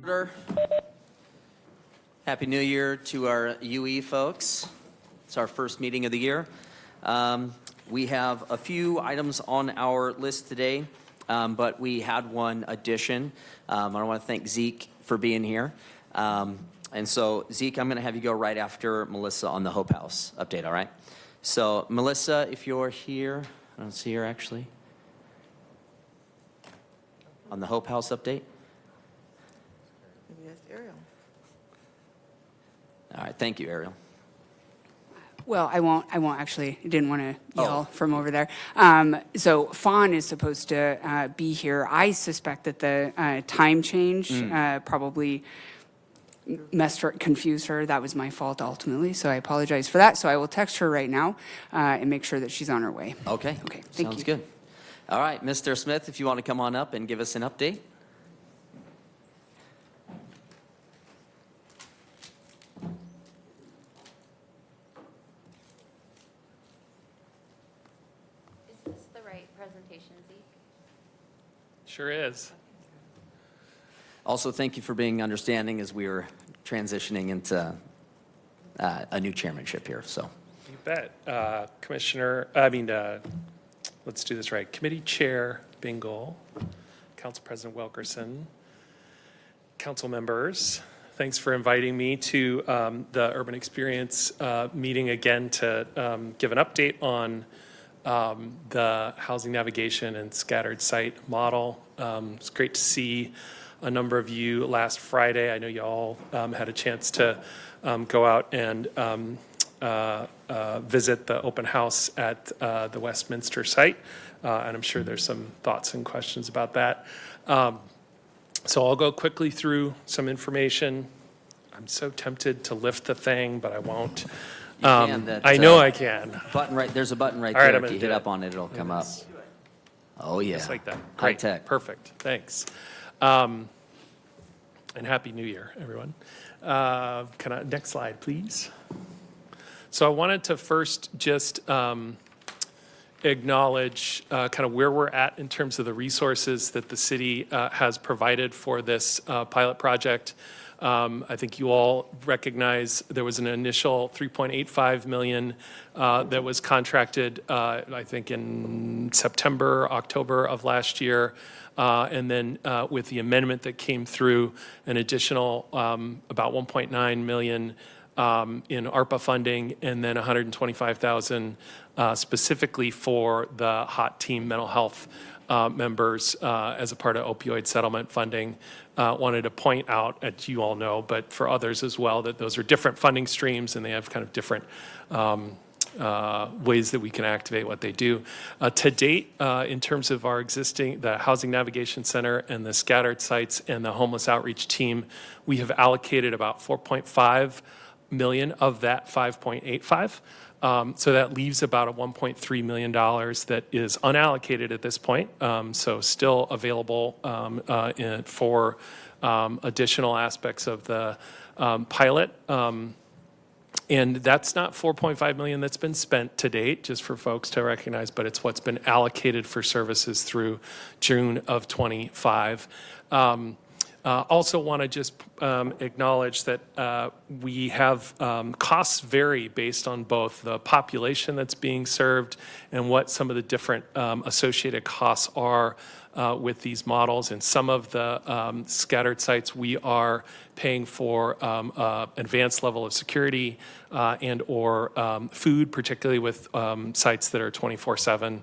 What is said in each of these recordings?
Order. Happy New Year to our UE folks. It's our first meeting of the year. We have a few items on our list today, but we had one addition. I want to thank Zeke for being here. And so, Zeke, I'm going to have you go right after Melissa on the Hope House update, all right? So, Melissa, if you're here, I don't see her actually. On the Hope House update. Yes, Ariel. All right, thank you, Ariel. Well, I won't actually. I didn't want to yell from over there. So Fawn is supposed to be here. I suspect that the time change probably confused her. That was my fault ultimately, so I apologize for that. So I will text her right now and make sure that she's on her way. Okay. Okay, thank Sounds you. good. All right, Mr. Smith, if you want to come on up and give us an update. Is this the right presentation, Zeke? Sure is. Also, thank you for being understanding as we were transitioning into a new chairmanship here. So, You bet. Let's do this right. Committee Chair Bingle, Council President Wilkerson, council members, thanks for inviting me to the Urban Experience meeting again to give an update on the housing navigation and scattered site model. It's great to see a number of you last Friday. I know you all had a chance to go out and visit the open house at the Westminster site, and I'm sure there's some thoughts and questions about that. So I'll go quickly through some information. I'm so tempted to lift the thing, but I won't. I know I can. button right there's a button right All right, there. I'm If you gonna hit do up on it, it'll come up. Oh yeah, Just like that. High Great. tech. Perfect. Thanks. And Happy New Year, everyone. Next slide, please. So I wanted to first just acknowledge kind of where we're at in terms of the resources that the city has provided for this pilot project. I think you all recognize there was an initial $3.85 million that was contracted, I think in September, October of last year. And then with the amendment that came through, an additional about $1.9 million in ARPA funding, and then $125,000 specifically for the HOT team mental health members as a part of opioid settlement funding. Wanted to point out, as you all know, but for others as well, that those are different funding streams and they have kind of different ways that we can activate what they do. To date, in terms of our the Housing Navigation Center and the scattered sites and the homeless outreach team, we have allocated about $4.5 million of that $5.85. So that leaves about a $1.3 million that is unallocated at this point. So still available for additional aspects of the pilot. And that's not $4.5 million that's been spent to date, just for folks to recognize, but it's what's been allocated for services through June of '25. Also want to just acknowledge that we have costs vary based on both the population that's being served and what some of the different associated costs are with these models. In some of the scattered sites, we are paying for advanced level of security and or food, particularly with sites that are 24/7,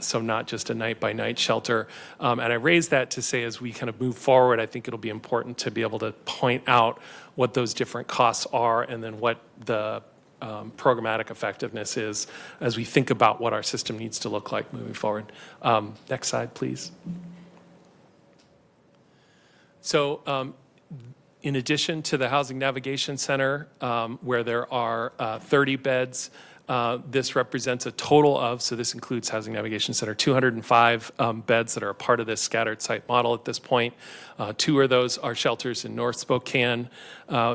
so not just a night-by-night shelter. And I raise that to say as we kind of move forward, I think it'll be important to be able to point out what those different costs are and then what the programmatic effectiveness is as we think about what our system needs to look like moving forward. Next slide, please. So in addition to the Housing Navigation Center, where there are 30 beds, this represents a total of, so this includes Housing Navigation Center, 205 beds that are a part of this scattered site model at this point. 2 of those are shelters in North Spokane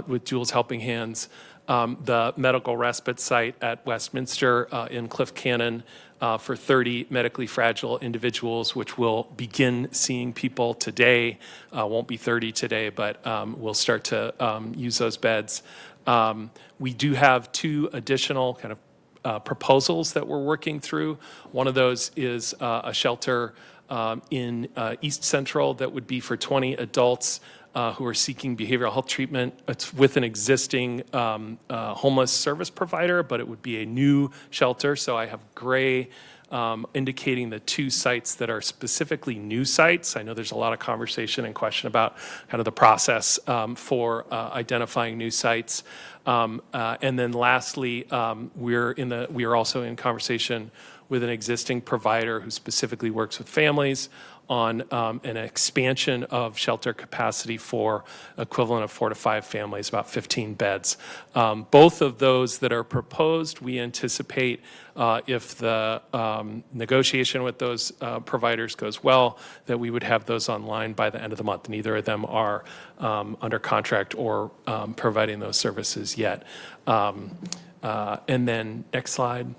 with Jules Helping Hands. The medical respite site at Westminster in Cliff Cannon for 30 medically fragile individuals, which will begin seeing people today. Won't be 30 today, but we'll start to use those beds. We do have 2 additional kind of proposals that we're working through. One of those is a shelter in East Central that would be for 20 adults who are seeking behavioral health treatment. It's with an existing homeless service provider, but it would be a new shelter. So I have gray indicating the 2 sites that are specifically new sites. I know there's a lot of conversation and question about kind of the process for identifying new sites. And then lastly, we are also in conversation with an existing provider who specifically works with families on an expansion of shelter capacity for equivalent of 4 to 5 families, about 15 beds. Both of those that are proposed, we anticipate if the negotiation with those providers goes well, that we would have those online by the end of the month. Neither of them are under contract or providing those services yet. And then next slide.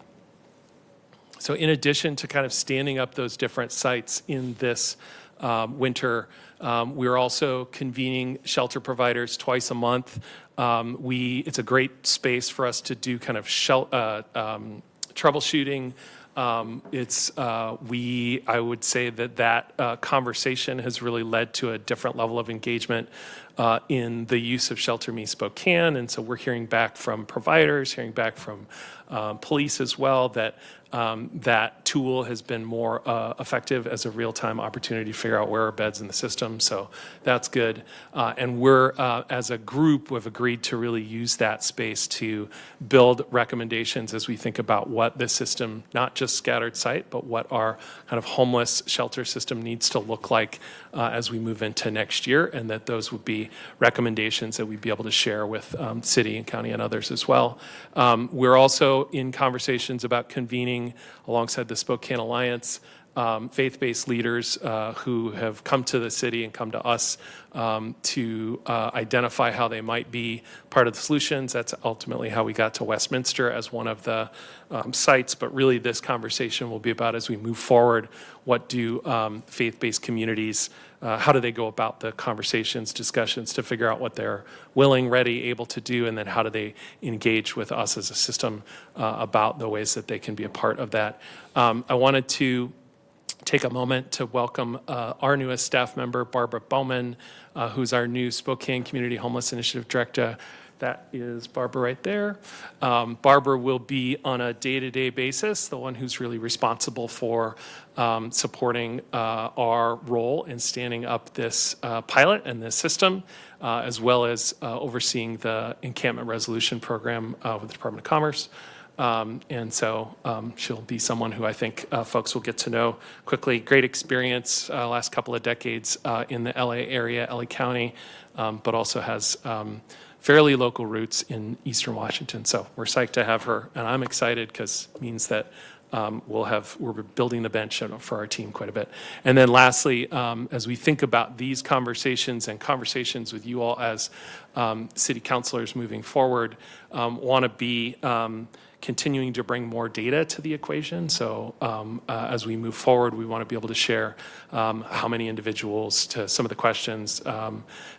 So in addition to kind of standing up those different sites in this winter, we're also convening shelter providers twice a month. It's a great space for us to do kind of troubleshooting. I would say that conversation has really led to a different level of engagement in the use of Shelter Me Spokane. And so we're hearing back from providers, hearing back from police as well, that that tool has been more effective as a real-time opportunity to figure out where are beds in the system. So that's good. And we're, as a group, we've agreed to really use that space to build recommendations as we think about what the system, not just scattered site, but what our kind of homeless shelter system needs to look like as we move into next year, and that those would be recommendations that we'd be able to share with city and county and others as well. We're also in conversations about convening alongside the Spokane Alliance, faith-based leaders who have come to the city and come to us to identify how they might be part of the solutions. That's ultimately how we got to Westminster as one of the sites, but really this conversation will be about, as we move forward, what do faith-based communities, how do they go about the conversations, discussions to figure out what they're willing, ready, able to do, and then how do they engage with us as a system about the ways that they can be a part of that. I wanted to take a moment to welcome our newest staff member, Barbara Bowman, who's our new Spokane Community Homeless Initiative Director. That is Barbara right there. Barbara will be on a day-to-day basis, the one who's really responsible for supporting our role in standing up this pilot and this system, as well as overseeing the encampment resolution program with the Department of Commerce. And so she'll be someone who I think folks will get to know quickly. Great experience last couple of decades in the LA area, LA County, but also has fairly local roots in Eastern Washington. So we're psyched to have her, and I'm excited because it means that we're building the bench for our team quite a bit. And then lastly, as we think about these conversations and conversations with you all as city councilors moving forward, want to be continuing to bring more data to the equation. So as we move forward, we want to be able to share how many individuals, to some of the questions.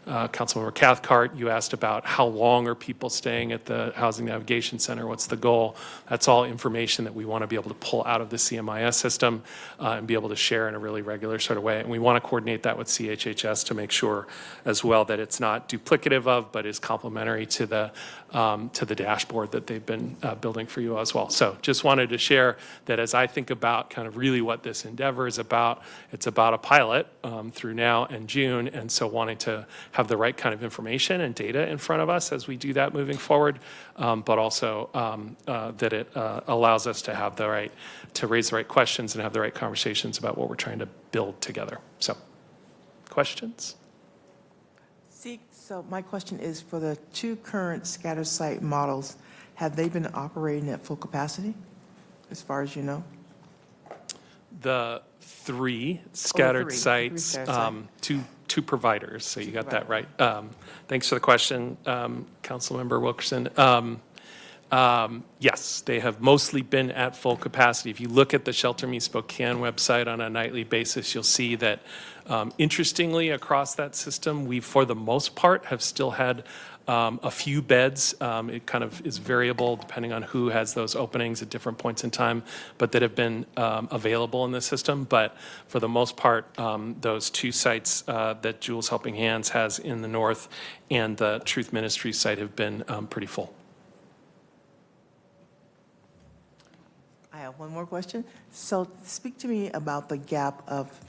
Councilmember Cathcart, you asked about how long are people staying at the Housing Navigation Center, what's the goal? That's all information that we want to be able to pull out of the CMIS system and be able to share in a really regular sort of way. And we want to coordinate that with CHHS to make sure as well that it's not duplicative of, but is complementary to the dashboard that they've been building for you as well. So just wanted to share that as I think about kind of really what this endeavor is about, it's about a pilot through now and June, and so wanting to have the right kind of information and data in front of us as we do that moving forward, but also that it allows us to have to raise the right questions and have the right conversations about what we're trying to build together. So, questions? So my question is, for the 2 current scatter site models, have they been operating at full capacity, as far as you know? The 3 scattered three sites, scattered two providers, so you got that right. Thanks for the question, Councilmember Wilkerson. Yes, they have mostly been at full capacity. If you look at the Shelter Me Spokane website on a nightly basis, you'll see that, interestingly, across that system, we, for the most part, have still had a few beds. It kind of is variable depending on who has those openings at different points in time, but that have been available in the system. But for the most part, those two sites that Jules Helping Hands has in the north and the Truth Ministries site have been pretty full. I have one more question. So speak to me about the gap of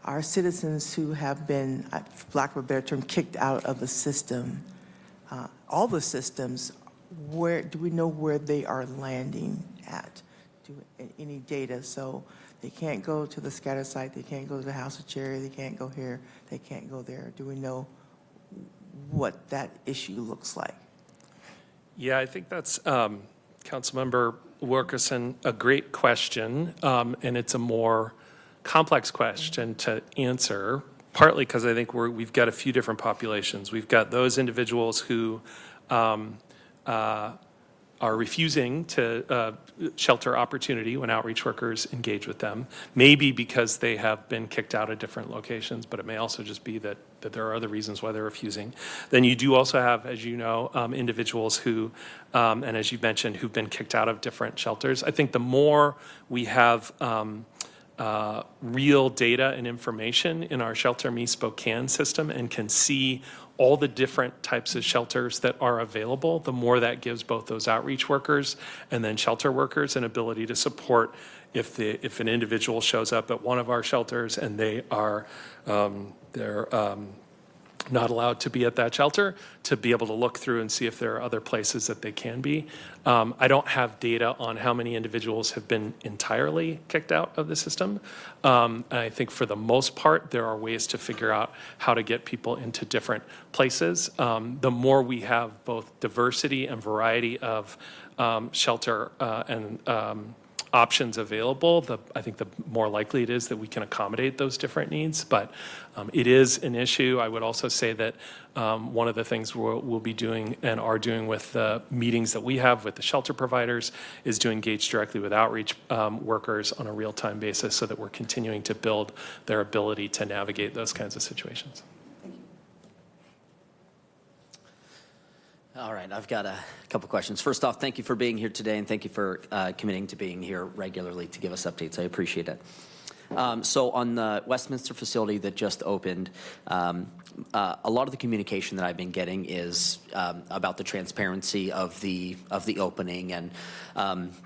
our citizens who have been, for lack of a better term, kicked out of the system. All the systems, where do we know where they are landing at? Any data? So they can't go to the scatter site, they can't go to the House of Cherry, they can't go here, they can't go there. Do we know what that issue looks like? Yeah, I think that's, Councilmember Wilkerson, a great question, and it's a more complex question to answer, partly because I think we've got a few different populations. We've got those individuals who are refusing to shelter opportunity when outreach workers engage with them, maybe because they have been kicked out of different locations, but it may also just be that there are other reasons why they're refusing. Then you do also have, as you know, individuals who, and as you mentioned, who've been kicked out of different shelters. I think the more we have real data and information in our Shelter Me Spokane system and can see all the different types of shelters that are available, the more that gives both those outreach workers and then shelter workers an ability to support if an individual shows up at one of our shelters and they are not allowed to be at that shelter, to be able to look through and see if there are other places that they can be. I don't have data on how many individuals have been entirely kicked out of the system. And I think for the most part, there are ways to figure out how to get people into different places. The more we have both diversity and variety of shelter and options available, I think the more likely it is that we can accommodate those different needs. But it is an issue. I would also say that one of the things we'll be doing and are doing with the meetings that we have with the shelter providers is to engage directly with outreach workers on a real-time basis so that we're continuing to build their ability to navigate those kinds of situations. All right, I've got a couple questions. First off, thank you for being here today, and thank you for committing to being here regularly to give us updates. I appreciate it. So on the Westminster facility that just opened, a lot of the communication that I've been getting is about the transparency of the opening and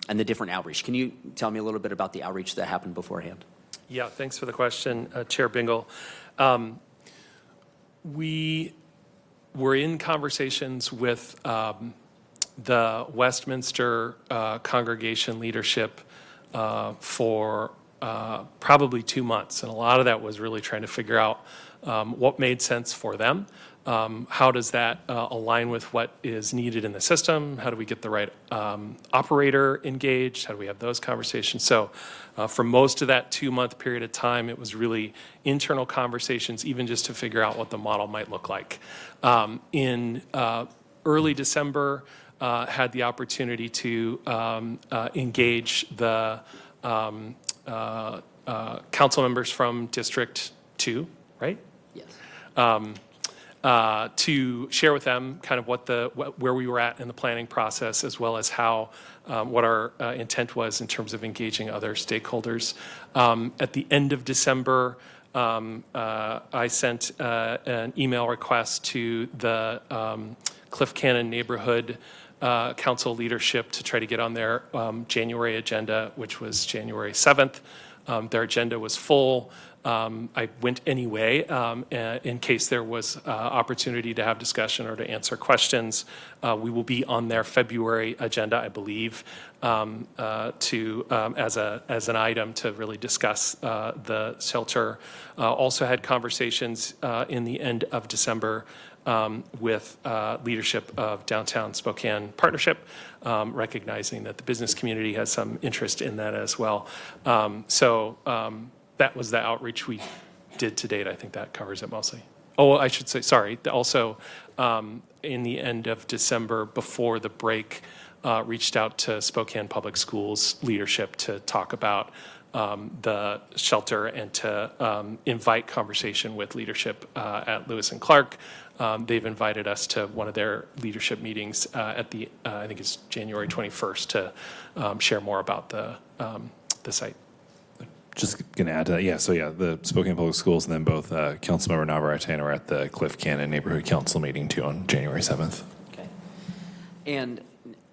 the different outreach. Can you tell me a little bit about the outreach that happened beforehand? Yeah, thanks for the question, Chair Bingle. We were in conversations with the Westminster congregation leadership for probably 2 months. And a lot of that was really trying to figure out what made sense for them. How does that align with what is needed in the system? How do we get the right operator engaged? How do we have those conversations? So for most of that 2-month period of time, it was really internal conversations, even just to figure out what the model might look like. In early December, had the opportunity to engage the council members from District 2, right? Yes. To share with them kind of where we were at in the planning process, as well as how what our intent was in terms of engaging other stakeholders. At the end of December, I sent an email request to the Cliff Cannon Neighborhood Council leadership to try to get on their January agenda, which was January 7th. Their agenda was full. I went anyway in case there was opportunity to have discussion or to answer questions. We will be on their February agenda, I believe, as an item to really discuss the shelter. Also had conversations in the end of December with leadership of Downtown Spokane Partnership, recognizing that the business community has some interest in that as well. So that was the outreach we did to date. I think that covers it mostly. Oh, I should say, sorry, also, in the end of December, before the break, reached out to Spokane Public Schools leadership to talk about the shelter and to invite conversation with leadership at Lewis and Clark. They've invited us to one of their leadership meetings at the, I think it's January 21st, to share more about the site. Just going to add to that, the Spokane Public Schools and then both Councilmember Navarrete are at the Cliff Cannon Neighborhood Council meeting too on January 7th. Okay. And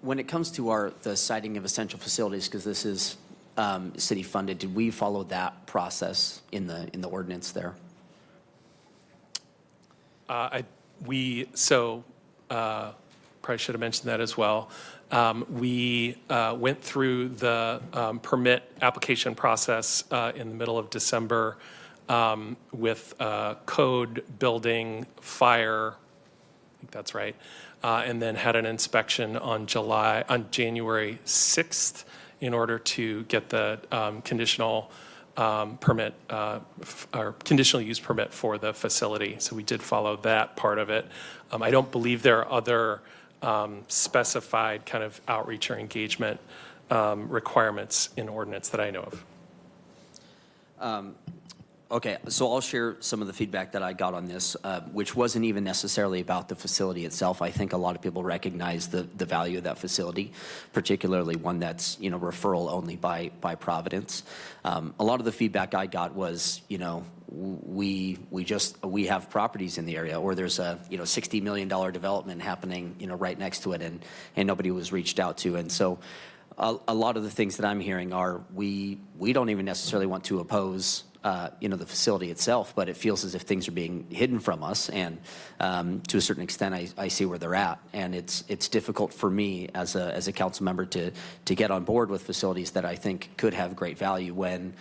when it comes to the citing of essential facilities, because this is city funded, did we follow that process in the ordinance there? Probably should have mentioned that as well. We went through the permit application process in the middle of December with code, building, fire, I think that's right, and then had an inspection on January 6th in order to get the conditional permit or conditional use permit for the facility. So we did follow that part of it. I don't believe there are other specified kind of outreach or engagement requirements in ordinance that I know of. Okay, so I'll share some of the feedback that I got on this, which wasn't even necessarily about the facility itself. I think a lot of people recognize the value of that facility, particularly one that's, referral only by Providence. A lot of the feedback I got was, we have properties in the area, or there's a, $60 million development happening, right next to it, and nobody was reached out to. And so a lot of the things that I'm hearing are we don't even necessarily want to oppose the facility itself, but it feels as if things are being hidden from us, and to a certain extent, I see where they're at, and it's difficult for me as a council member to get on board with facilities that I think could have great value when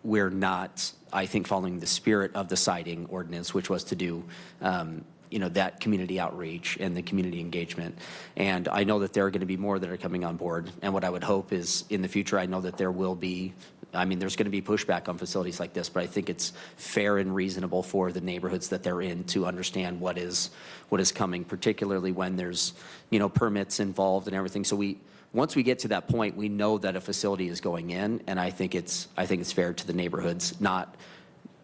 we're not, I think, following the spirit of the citing ordinance, which was to do that community outreach and the community engagement. And I know that there are going to be more that are coming on board. And what I would hope is in the future, I know that there will be, there's going to be pushback on facilities like this, but I think it's fair and reasonable for the neighborhoods that they're in to understand what is coming, particularly when there's, permits involved and everything. So once we get to that point, we know that a facility is going in, and I think it's fair to the neighborhoods not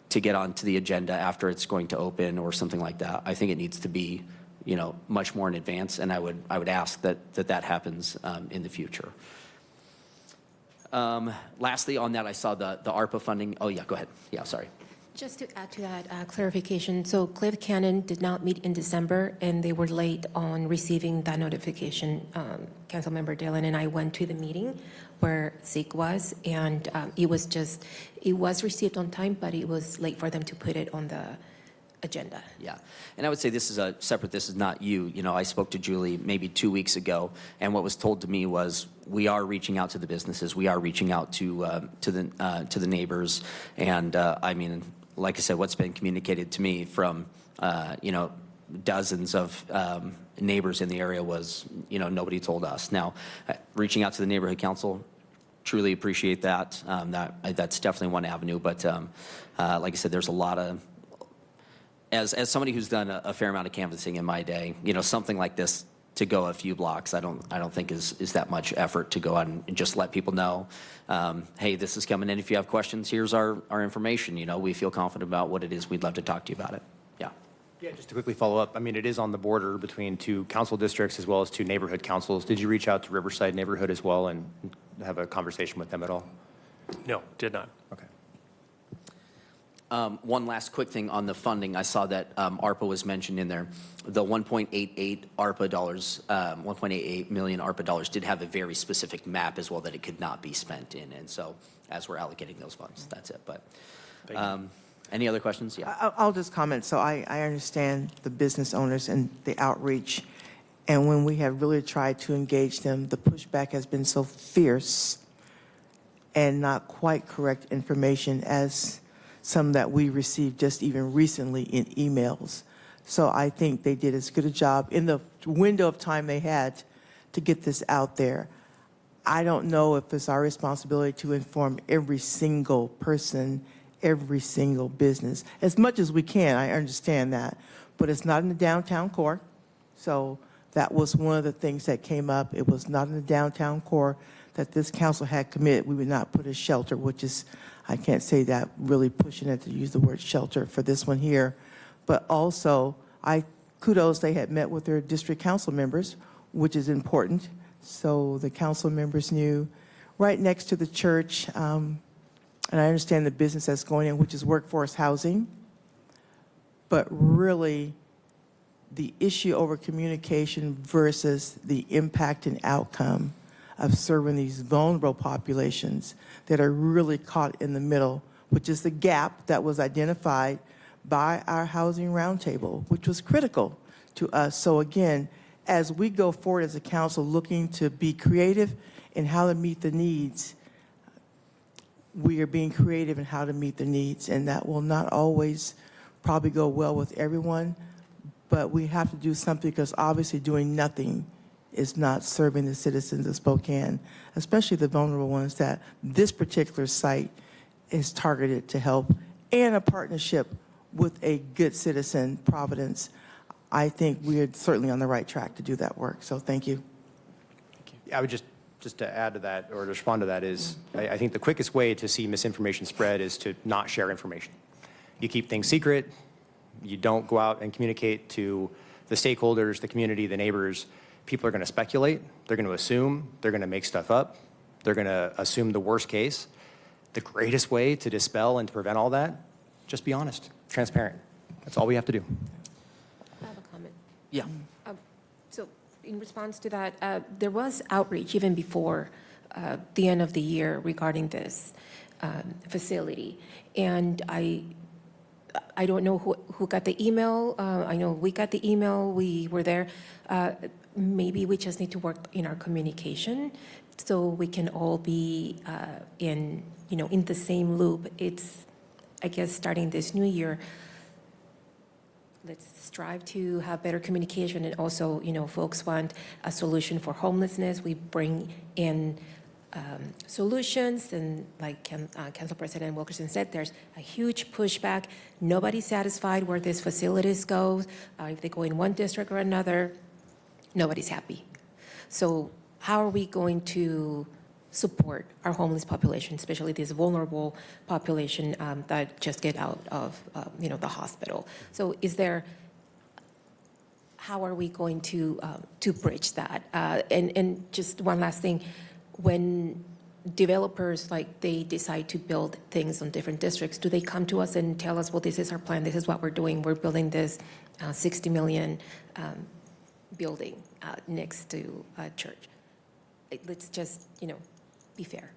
to get onto the agenda after it's going to open or something like that. I think it needs to be, much more in advance, and I would ask that happens in the future. Lastly, on that, I saw the ARPA funding. Oh yeah, go ahead. Yeah, sorry. Just to add to that clarification, so Cliff Cannon did not meet in December, and they were late on receiving that notification. Councilmember Dillon and I went to the meeting where Zeke was, and it was received on time, but it was late for them to put it on the agenda. Yeah, and I would say this is not you. I spoke to Julie maybe 2 weeks ago, and what was told to me was we are reaching out to the businesses, we are reaching out to the neighbors, and like I said, what's been communicated to me from dozens of neighbors in the area was nobody told us. Now, reaching out to the neighborhood council, truly appreciate that. That's definitely one avenue, but like I said, there's a lot of. As somebody who's done a fair amount of canvassing in my day, something like this to go a few blocks, I don't think is that much effort to go out and just let people know, hey, this is coming in. If you have questions, here's our information. We feel confident about what it is. We'd love to talk to you about it. Yeah. Yeah, just to quickly follow up, it is on the border between two council districts as well as two neighborhood councils. Did you reach out to Riverside neighborhood as well and have a conversation with them at all? No, did not. Okay. One last quick thing on the funding. I saw that ARPA was mentioned in there. The 1.88 million ARPA dollars did have a very specific map as well that it could not be spent in. And so as we're allocating those funds, that's it. But any other questions? Yeah. I'll just comment. So I understand the business owners and the outreach. And when we have really tried to engage them, the pushback has been so fierce and not quite correct information as some that we received just even recently in emails. So I think they did as good a job in the window of time they had to get this out there. I don't know if it's our responsibility to inform every single person every single business, as much as we can, I understand that, but it's not in the downtown core. So that was one of the things that came up. It was not in the downtown core that this council had committed. We would not put a shelter, which is, I can't say that really pushing it to use the word shelter for this one here. But also, kudos, they had met with their district council members, which is important. So the council members knew right next to the church, and I understand the business that's going in, which is workforce housing. But really, the issue over communication versus the impact and outcome of serving these vulnerable populations that are really caught in the middle, which is the gap that was identified by our Housing Roundtable, which was critical to us. So again, as we go forward as a council looking to be creative in how to meet the needs, we are being creative in how to meet the needs, and that will not always probably go well with everyone, but we have to do something, because obviously doing nothing is not serving the citizens of Spokane, especially the vulnerable ones that this particular site is targeted to help, and a partnership with a good citizen, Providence. I think we are certainly on the right track to do that work, so thank you. I would just to add to that, or to respond to that, is I think the quickest way to see misinformation spread is to not share information. You keep things secret. You don't go out and communicate to the stakeholders, the community, the neighbors. People are going to speculate. They're going to assume. They're going to make stuff up. They're going to assume the worst case. The greatest way to dispel and to prevent all that, just be honest, transparent. That's all we have to do. I have a comment. Yeah. So in response to that, there was outreach even before the end of the year regarding this facility. And I don't know who got the email. I know we got the email. We were there. Maybe we just need to work in our communication so we can all be in the same loop. It's, I guess, starting this new year, let's strive to have better communication. And also, folks want a solution for homelessness. We bring in solutions, and like Council President Wilkerson said, there's a huge pushback. Nobody's satisfied where these facilities go. If they go in one district or another, nobody's happy. So how are we going to support our homeless population, especially this vulnerable population that just get out of the hospital? So how are we going to bridge that? And just one last thing, when developers, they decide to build things on different districts, do they come to us and tell us, well, this is our plan, this is what we're doing, we're building this $60 million building next to a church? Let's just, be fair.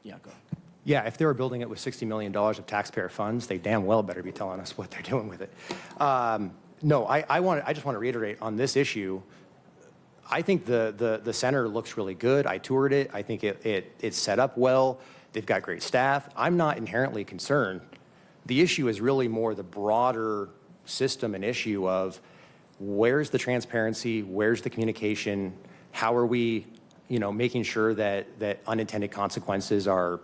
Yeah, go ahead. Yeah, if they were building it with $60 million of taxpayer funds, they damn well better be telling us what they're doing with it. No, I just want to reiterate on this issue. I think the center looks really good. I toured it. I think it's set up well. They've got great staff. I'm not inherently concerned. The issue is really more the broader system and issue of where's the transparency, where's the communication, how are we, making sure that unintended consequences are,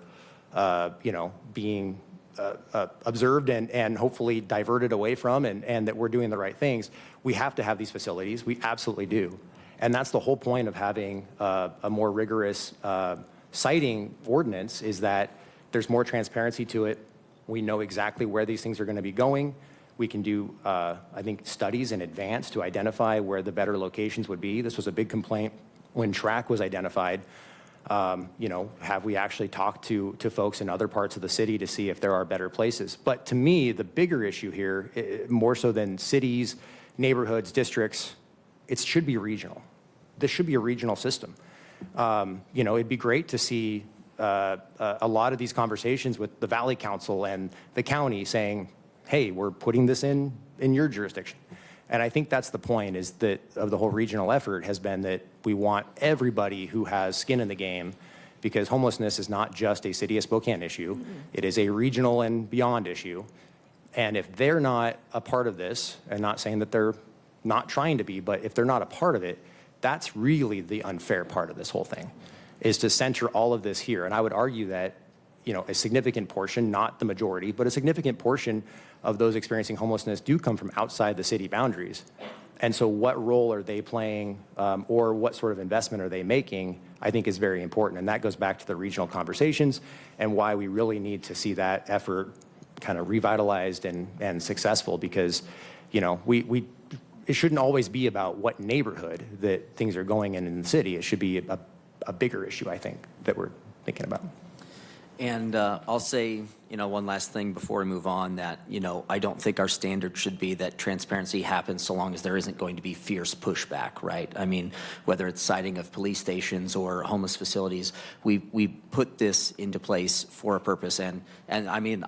being observed and hopefully diverted away from, and that we're doing the right things. We have to have these facilities. We absolutely do. And that's the whole point of having a more rigorous siting ordinance, is that there's more transparency to it. We know exactly where these things are going to be going. We can do, I think, studies in advance to identify where the better locations would be. This was a big complaint when TRAC was identified. Have we actually talked to folks in other parts of the city to see if there are better places? But to me, the bigger issue here, more so than cities, neighborhoods, districts, it should be regional. This should be a regional system. It'd be great to see a lot of these conversations with the Valley Council and the county saying, hey, we're putting this in your jurisdiction. And I think that's the point, is that of the whole regional effort has been that we want everybody who has skin in the game, because homelessness is not just a city of Spokane issue. Mm-hmm. It is a regional and beyond issue. And if they're not a part of this, and not saying that they're not trying to be, but if they're not a part of it, that's really the unfair part of this whole thing, is to center all of this here. And I would argue that, a significant portion, not the majority, but a significant portion of those experiencing homelessness do come from outside the city boundaries. And so what role are they playing, or what sort of investment are they making, I think is very important. And that goes back to the regional conversations and why we really need to see that effort kind of revitalized and successful, because, it shouldn't always be about what neighborhood that things are going in the city. It should be a bigger issue, I think, that we're thinking about. And I'll say, one last thing before we move on, that, I don't think our standard should be that transparency happens so long as there isn't going to be fierce pushback, right? I mean, whether it's citing of police stations or homeless facilities, we put this into place for a purpose. And I mean,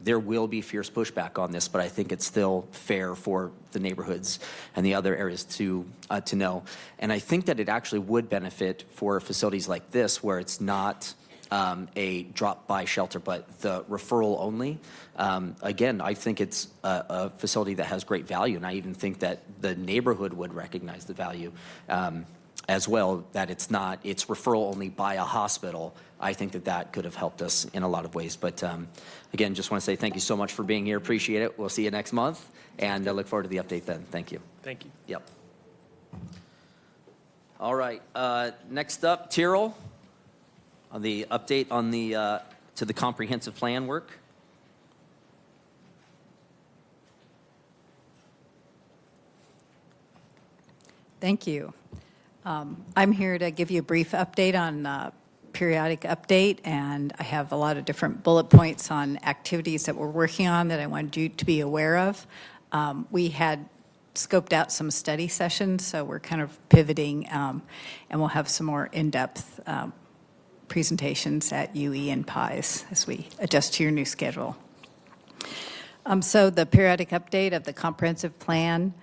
there will be fierce pushback on this, but I think it's still fair for the neighborhoods and the other areas to know. And I think that it actually would benefit for facilities like this, where it's not a drop-by shelter, but the referral only. Again, I think it's a facility that has great value, and I even think that the neighborhood would recognize the value as well, that it's referral only by a hospital. I think that could have helped us in a lot of ways. But again, just want to say thank you so much for being here. Appreciate it. We'll see you next month, and I look forward to the update then. Thank you. Thank you. Yep. All right. Next up, Tyrrell, on the update on the to the comprehensive plan work. Thank you. I'm here to give you a brief update on periodic update, and I have a lot of different bullet points on activities that we're working on that I wanted you to be aware of. We had scoped out some study sessions, so we're kind of pivoting, and we'll have some more in-depth presentations at UE and PIES as we adjust to your new schedule. So the periodic update of the comprehensive plan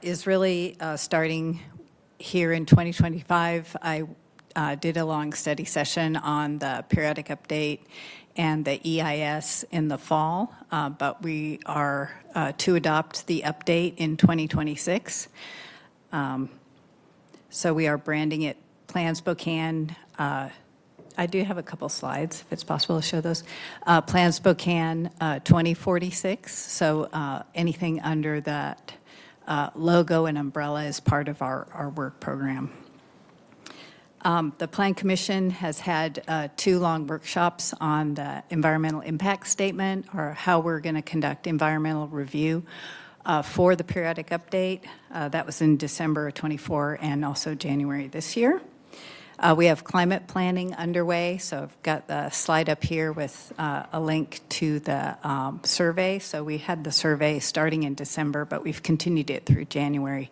is really starting here in 2025. I did a long study session on the periodic update and the EIS in the fall, but we are to adopt the update in 2026. So we are branding it Plan Spokane. I do have a couple slides, if it's possible to show those. Plan Spokane 2046, so anything under that logo and umbrella is part of our work program. The Plan Commission has had 2 long workshops on the environmental impact statement, or how we're going to conduct environmental review for the periodic update. That was in December of '24 and also January this year. We have climate planning underway, so I've got the slide up here with a link to the survey. So we had the survey starting in December, but we've continued it through January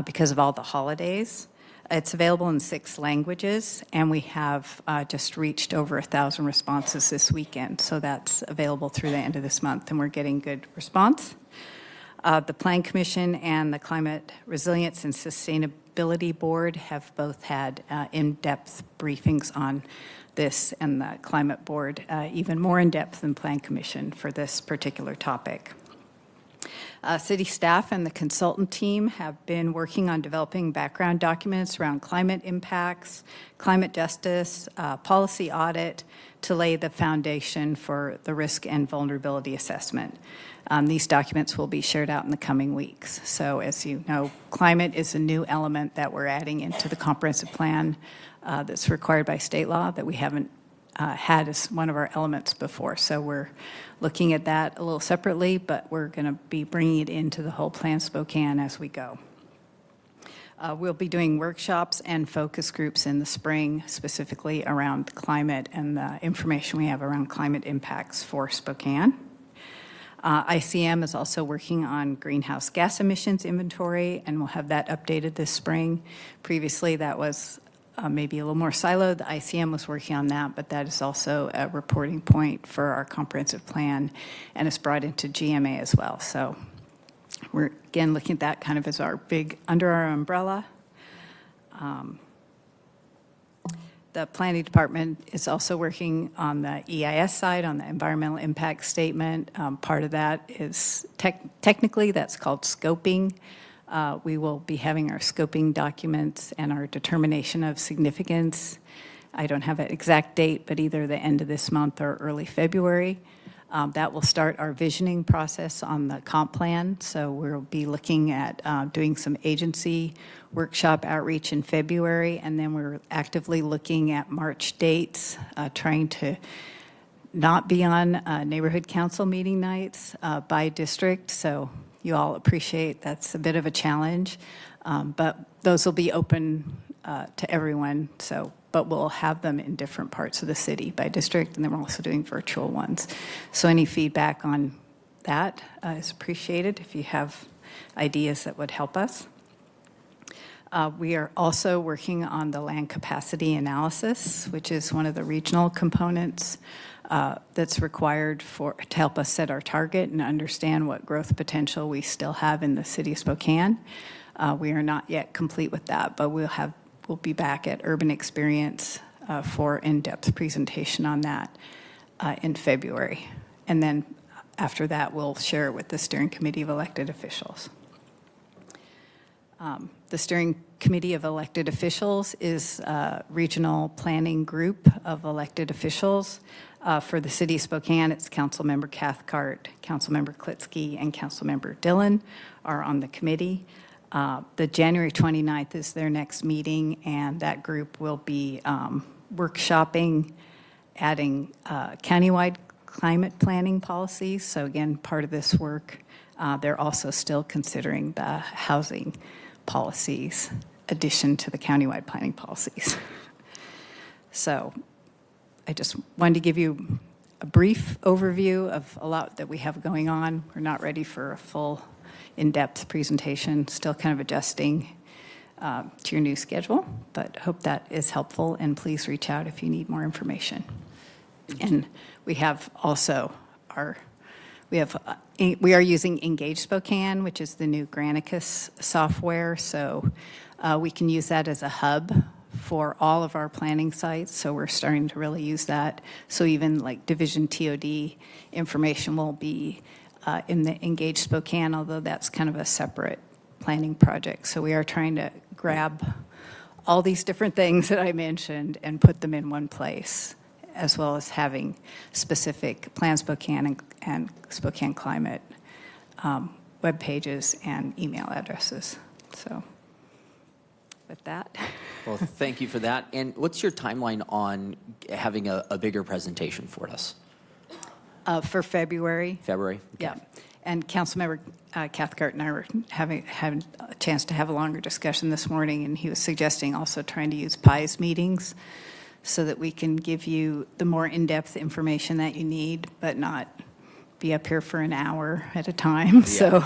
because of all the holidays. It's available in 6 languages, and we have just reached over 1,000 responses this weekend. So that's available through the end of this month, and we're getting good response. The Plan Commission and the Climate Resilience and Sustainability Board have both had in-depth briefings on this, and the Climate Board even more in-depth than Plan Commission for this particular topic. City staff and the consultant team have been working on developing background documents around climate impacts, climate justice, policy audit, to lay the foundation for the risk and vulnerability assessment. These documents will be shared out in the coming weeks. So as you know, climate is a new element that we're adding into the comprehensive plan that's required by state law that we haven't had as one of our elements before. So we're looking at that a little separately, but we're going to be bringing it into the whole Plan Spokane as we go. We'll be doing workshops and focus groups in the spring, specifically around climate and the information we have around climate impacts for Spokane. ICM is also working on greenhouse gas emissions inventory, and we'll have that updated this spring. Previously, that was maybe a little more siloed. The ICM was working on that, but that is also a reporting point for our comprehensive plan, and it's brought into GMA as well. So we're, again, looking at that kind of as our big, under our umbrella. The planning department is also working on the EIS side, on the environmental impact statement. Part of that is technically that's called scoping. We will be having our scoping documents and our determination of significance I don't have an exact date, but either the end of this month or early February. That will start our visioning process on the comp plan. So we'll be looking at doing some agency workshop outreach in February, and then we're actively looking at March dates, trying to not be on neighborhood council meeting nights by district. So you all appreciate that's a bit of a challenge, but those will be open to everyone. So, but we'll have them in different parts of the city by district, and then we're also doing virtual ones. So any feedback on that is appreciated if you have ideas that would help us. We are also working on the land capacity analysis, which is one of the regional components that's required to help us set our target and understand what growth potential we still have in the city of Spokane. We are not yet complete with that, but we'll be back at Urban Experience for in-depth presentation on that in February. And then after that, we'll share it with the Steering Committee of Elected Officials. The Steering Committee of Elected Officials is a regional planning group of elected officials. For the city of Spokane, it's Councilmember Cathcart, Councilmember Klitsky, and Councilmember Dillon are on the committee. The January 29th is their next meeting, and that group will be workshopping, adding countywide climate planning policies. So again, part of this work, they're also still considering the housing policies addition to the countywide planning policies. So I just wanted to give you a brief overview of a lot that we have going on. We're not ready for a full in-depth presentation, still kind of adjusting to your new schedule, but hope that is helpful, and please reach out if you need more information. And we have also we are using Engage Spokane, which is the new Granicus software, so we can use that as a hub for all of our planning sites, so we're starting to really use that. So even like Division TOD information will be in the Engage Spokane, although that's kind of a separate planning project. So we are trying to grab all these different things that I mentioned and put them in one place, as well as having specific Plan Spokane and Spokane Climate web pages and email addresses. So with that. Well, thank you for that. And what's your timeline on having a bigger presentation for us? For February. February? Okay. Yeah. And Councilmember Cathcart and I were having a chance to have a longer discussion this morning, and he was suggesting also trying to use PIES meetings so that we can give you the more in-depth information that you need, but not be up here for an hour at a time. Yeah. So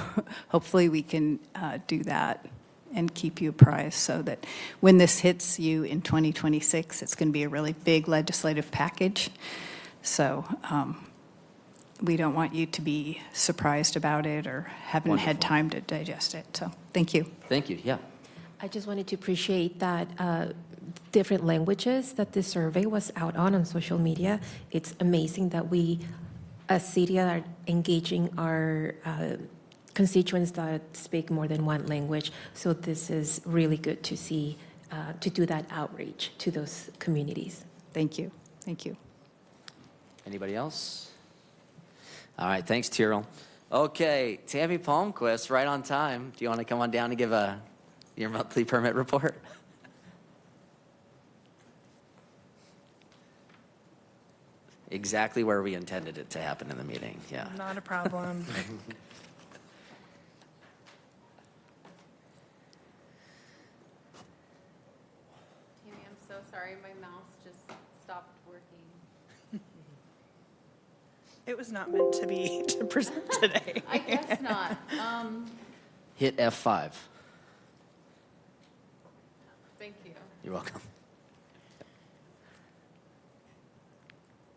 hopefully we can do that and keep you apprised so that when this hits you in 2026, it's going to be a really big legislative package. So we don't want you to be surprised about it or haven't had Wonderful. time to digest it. So thank you. Thank you, yeah. I just wanted to appreciate that different languages that this survey was out on social media. It's amazing that we, as city, are engaging our constituents that speak more than one language. So this is really good to see, to do that outreach to those communities. Thank you. Thank you. Anybody else? All right, thanks, Tyrell. Okay, Tammy Palmquist, right on time. Do you want to come on down and give your monthly permit report? Exactly where we intended it to happen in the meeting, yeah. Not a problem. Tammy, I'm so sorry, my mouse just stopped working. It was not meant to be to present today. I guess not. Hit F5. Thank you. You're welcome.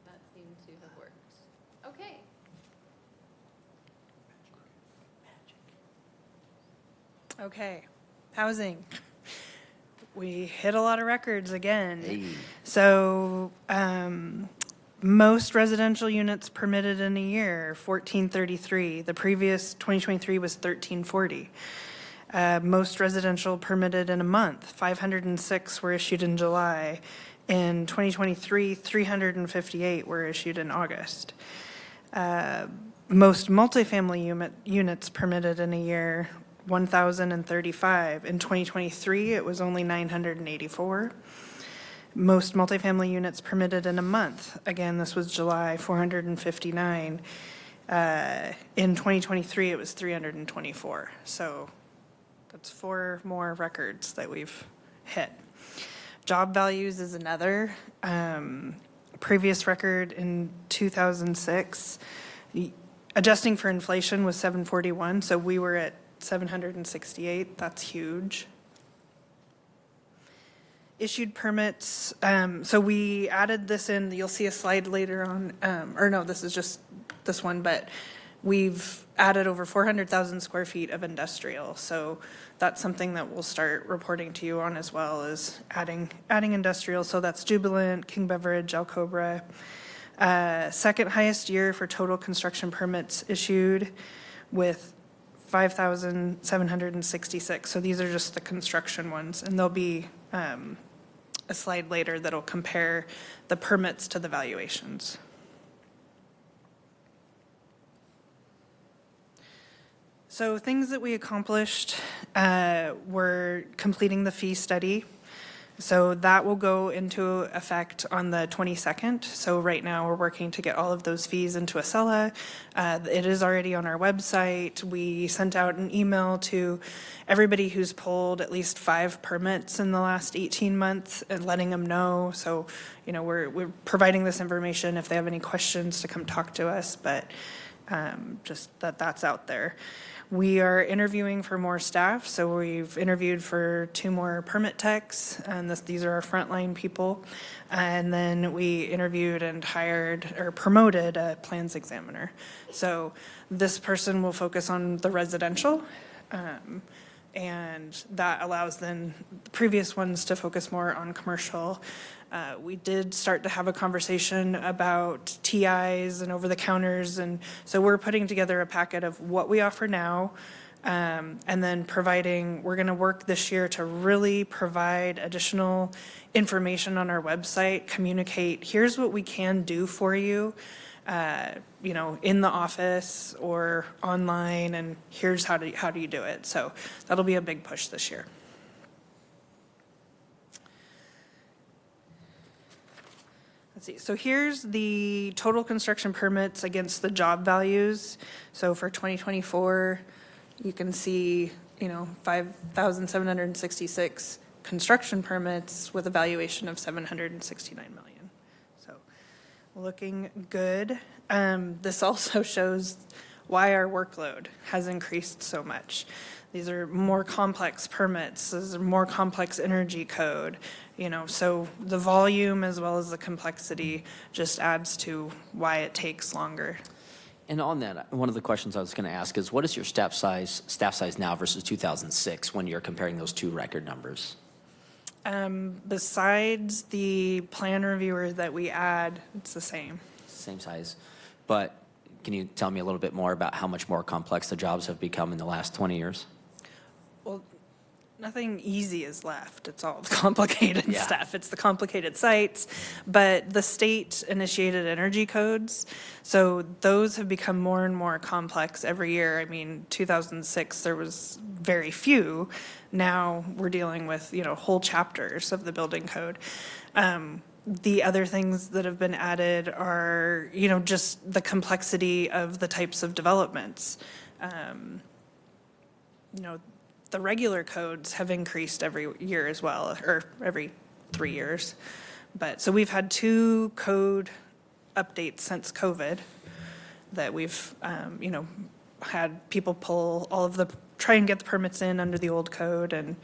That seemed to have worked. Okay. Okay, housing. We hit a lot of records again. Hey. So, most residential units permitted in a year, 1433. The previous 2023 was 1340. Most residential permitted in a month, 506 were issued in July. In 2023, 358 were issued in August. Most multifamily units permitted in a year, 1,035. In 2023, it was only 984. Most multifamily units permitted in a month, again, this was July, 459. In 2023, it was 324. So that's 4 more records that we've hit. Job values is another. Previous record in 2006, adjusting for inflation was 741, so we were at 768. That's huge. Issued permits, so we added this in, you'll see a slide later on, or no, this is just this one, but we've added over 400,000 square feet of industrial. So that's something that we'll start reporting to you on as well, as adding industrial. So that's Jubilant, King Beverage, Alcobra. Second highest year for total construction permits issued with 5,766. So these are just the construction ones, and there'll be a slide later that'll compare the permits to the valuations. So things that we accomplished were completing the fee study. So that will go into effect on the 22nd. So right now we're working to get all of those fees into Acela. It is already on our website. We sent out an email to everybody who's pulled at least 5 permits in the last 18 months and letting them know. So, you know, we're providing this information if they have any questions to come talk to us, but just that's out there. We are interviewing for more staff, so we've interviewed for 2 more permit techs, and these are our frontline people. And then we interviewed and hired or promoted a plans examiner. So this person will focus on the residential, and that allows then the previous ones to focus more on commercial. We did start to have a conversation about TIs and over-the-counters, and so we're putting together a packet of what we offer now, and then we're going to work this year to really provide additional information on our website, communicate, here's what we can do for you, you know, in the office or online, and here's how do you do it. So that'll be a big push this year. Let's see, so here's the total construction permits against the job values. So for 2024, you can see, you know, 5,766 construction permits with a valuation of 769 million. So looking good. This also shows why our workload has increased so much. These are more complex permits, this is more complex energy code, you know, so the volume as well as the complexity just adds to why it takes longer. And on that, one of the questions I was going to ask is, what is your staff size now versus 2006 when you're comparing those 2 record numbers? Besides the plan reviewer that we add, it's the same. Same size. But can you tell me a little bit more about how much more complex the jobs have become in the last 20 years? Well, nothing easy is left. It's all complicated Yeah. stuff. It's the complicated sites, but the state-initiated energy codes, so those have become more and more complex every year. I mean, 2006, there was very few. Now we're dealing with, you know, whole chapters of the building code. The other things that have been added are, you know, just the complexity of the types of developments. You know, the regular codes have increased every year as well, or every 3 years. But, so we've had 2 code updates since COVID that we've, you know, had people pull try and get the permits in under the old code. And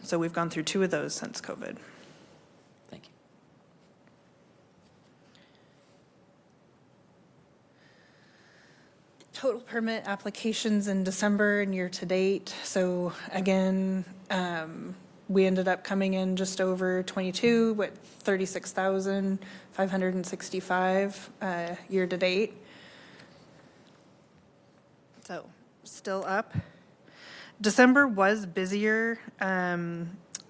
so we've gone through 2 of those since COVID. Thank you. Total permit applications in December and year-to-date. So again, we ended up coming in just over 22 with 36,565 year-to-date. So still up. December was busier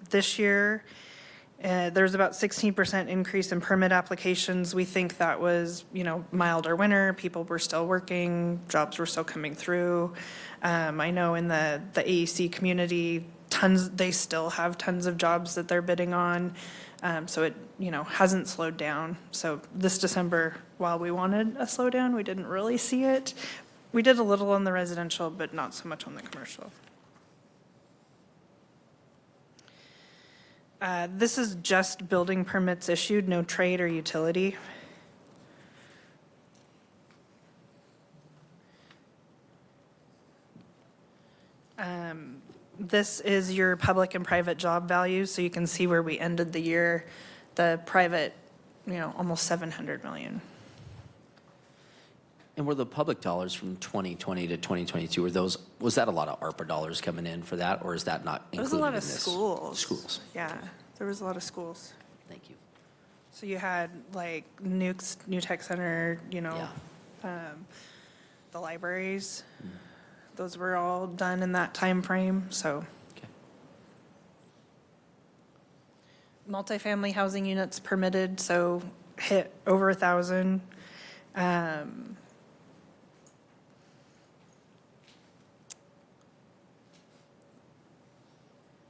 this year. There's about 16% increase in permit applications. We think that was, milder winter, people were still working, jobs were still coming through. I know in the AEC community, they still have tons of jobs that they're bidding on. So it, hasn't slowed down. So this December, while we wanted a slowdown, we didn't really see it. We did a little on the residential, but not so much on the commercial. This is just building permits issued, no trade or utility. This is your public and private job values, so you can see where we ended the year. The private, almost 700 million. And were the public dollars from 2020 to 2022, was that a lot of ARPA dollars coming in for that, or is that not There included was a in lot of this? schools. Schools, Yeah, there was a lot of schools. thank you. So you had like New Tech Center, Yeah. the libraries. Those were all done in that time frame. So Okay. multifamily housing units permitted, so hit over 1,000.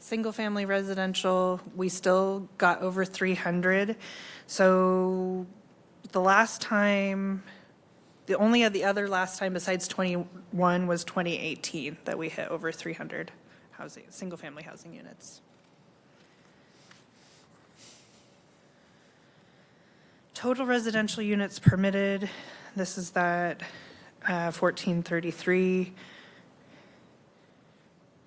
Single-family residential, we still got over 300. So the last time, the other last time besides 21 was 2018 that we hit over 300 single-family housing units. Total residential units permitted, this is that 1433.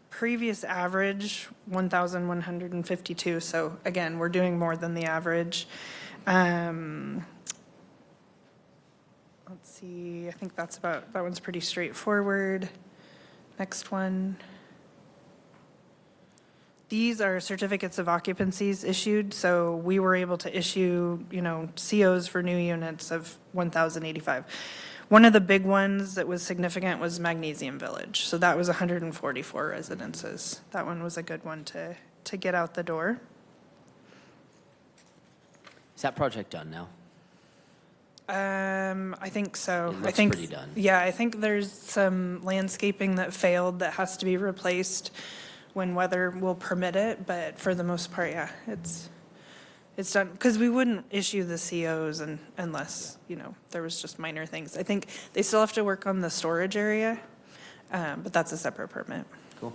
Previous average, 1,152. So again, we're doing more than the average. Let's see, I think that one's pretty straightforward. Next one. These are certificates of occupancies issued. So we were able to issue, COs for new units of 1,085. One of the big ones that was significant was Magnesium Village. So that was 144 residences. That one was a good one to get out the door. Is that project done now? I think so. It I looks think, pretty done. Yeah, I think there's some landscaping that failed that has to be replaced when weather will permit it. But for the most part, yeah, it's done. Because we wouldn't issue the COs unless, there was just minor things. I think they still have to work on the storage area, but that's a separate permit. Cool.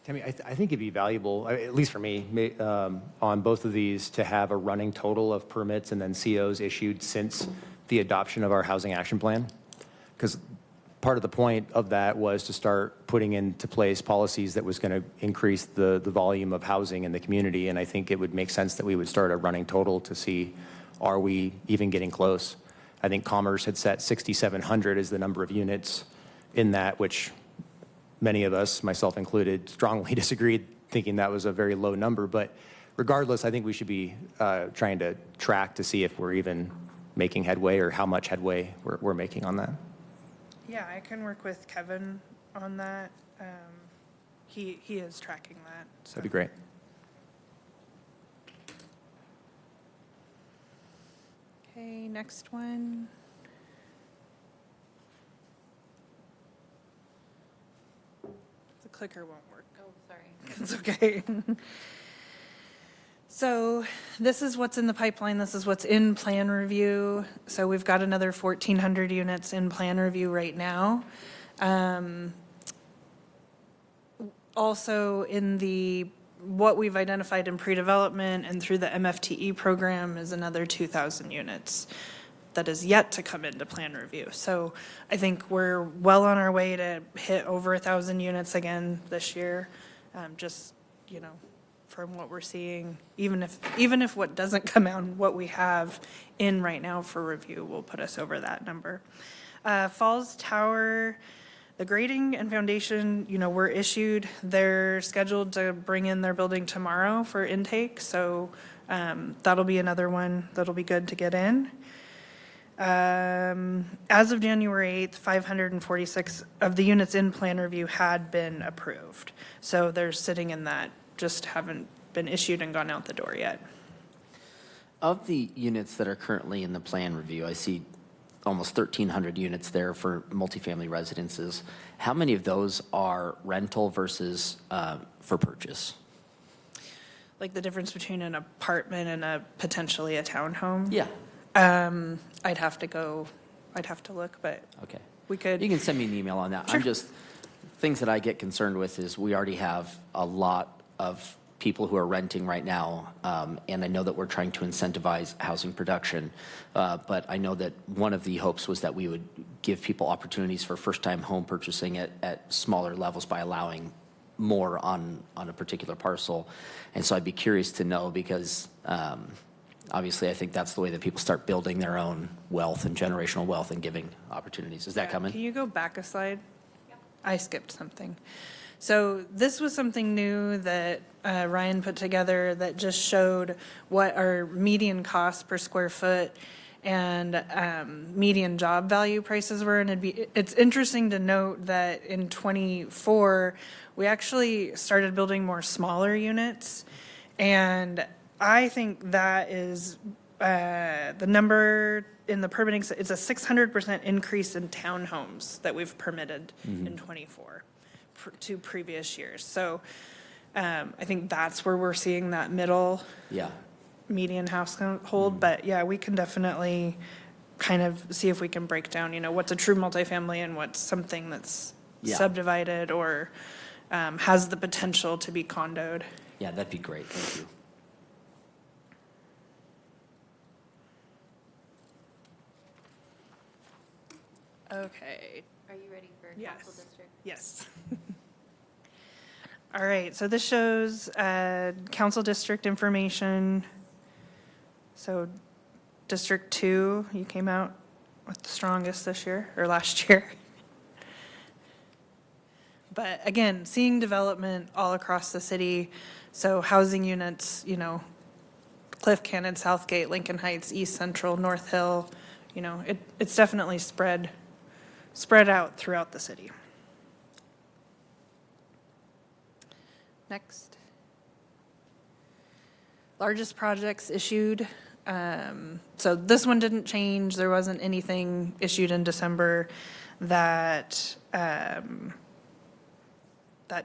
Tammy, I think it'd be valuable, at least for me, on both of these, to have a running total of permits and then COs issued since the adoption of our housing action plan. Because part of the point of that was to start putting into place policies that was going to increase the volume of housing in the community. And I think it would make sense that we would start a running total to see, are we even getting close? I think Commerce had set 6,700 as the number of units in that, which many of us, myself included, strongly disagreed, thinking that was a very low number. But regardless, I think we should be trying to track to see if we're even making headway or how much headway we're making on that. Yeah, I can work with Kevin on that. He is tracking that. So. That'd be great. Okay, next one. The clicker won't work. Oh, sorry. It's okay. So this is what's in the pipeline. This is what's in plan review. So we've got another 1,400 units in plan review right now. Also in what we've identified in pre-development and through the MFTE program is another 2,000 units that is yet to come into plan review. So I think we're well on our way to hit over 1,000 units again this year. Just, from what we're seeing, even if what doesn't come out, what we have in right now for review will put us over that number. Falls Tower, the grading and foundation, were issued. They're scheduled to bring in their building tomorrow for intake, so that'll be another one that'll be good to get in. As of January 8th, 546 of the units in plan review had been approved. So they're sitting in that, just haven't been issued and gone out the door yet. Of the units that are currently in the plan review, I see almost 1,300 units there for multifamily residences. How many of those are rental versus for purchase? Like the difference between an apartment and a potentially a townhome? Yeah. I'd have to look, but Okay. we could. You can send me an email on that. I'm just, things that I get concerned with is we already have a lot of people who are renting right now, and I know that we're trying to incentivize housing production, but I know that one of the hopes was that we would give people opportunities for first-time home purchasing at smaller levels by allowing more on a particular parcel. And so I'd be curious to know because obviously I think that's the way that people start building their own wealth and generational wealth and giving opportunities. Is that Yeah, coming? Can you go back a slide? I skipped something. So this was something new that Ryan put together that just showed what our median cost per square foot and median job value prices were. And it's interesting to note that in '24, we actually started building more smaller units. And I think that is the number in the permitting, it's a 600% increase in townhomes that we've permitted in '24 to previous years. So I think that's where we're seeing that middle Yeah. median household. But yeah, we can definitely kind of see if we can break down, what's a true multifamily and what's something that's Yeah. subdivided or has the potential to be condoed. Yeah, that'd be great. Thank you. Okay. Are you ready for council Yes. district? Yes. All right, so this shows council district information. So District 2, you came out with the strongest this year, or last year. But again, seeing development all across the city, so housing units, Cliff Cannon, Southgate, Lincoln Heights, East Central, North Hill, it's definitely spread out throughout the city. Next. Largest projects issued. So this one didn't change. There wasn't anything issued in December that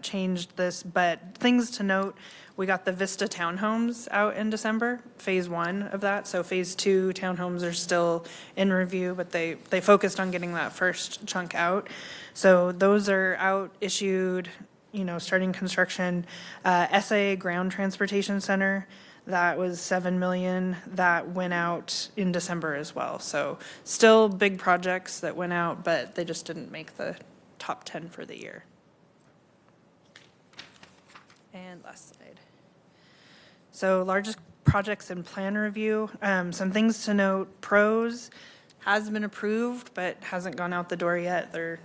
changed this. But things to note, we got the Vista townhomes out in December, phase 1 of that. So phase 2 townhomes are still in review, but they focused on getting that first chunk out. So those are out, issued, starting construction. SIA Ground Transportation Center, that was $7 million. That went out in December as well. So still big projects that went out, but they just didn't make the top 10 for the year. And last slide. So largest projects in plan review. Some things to note, PROS has been approved, but hasn't gone out the door yet. They're,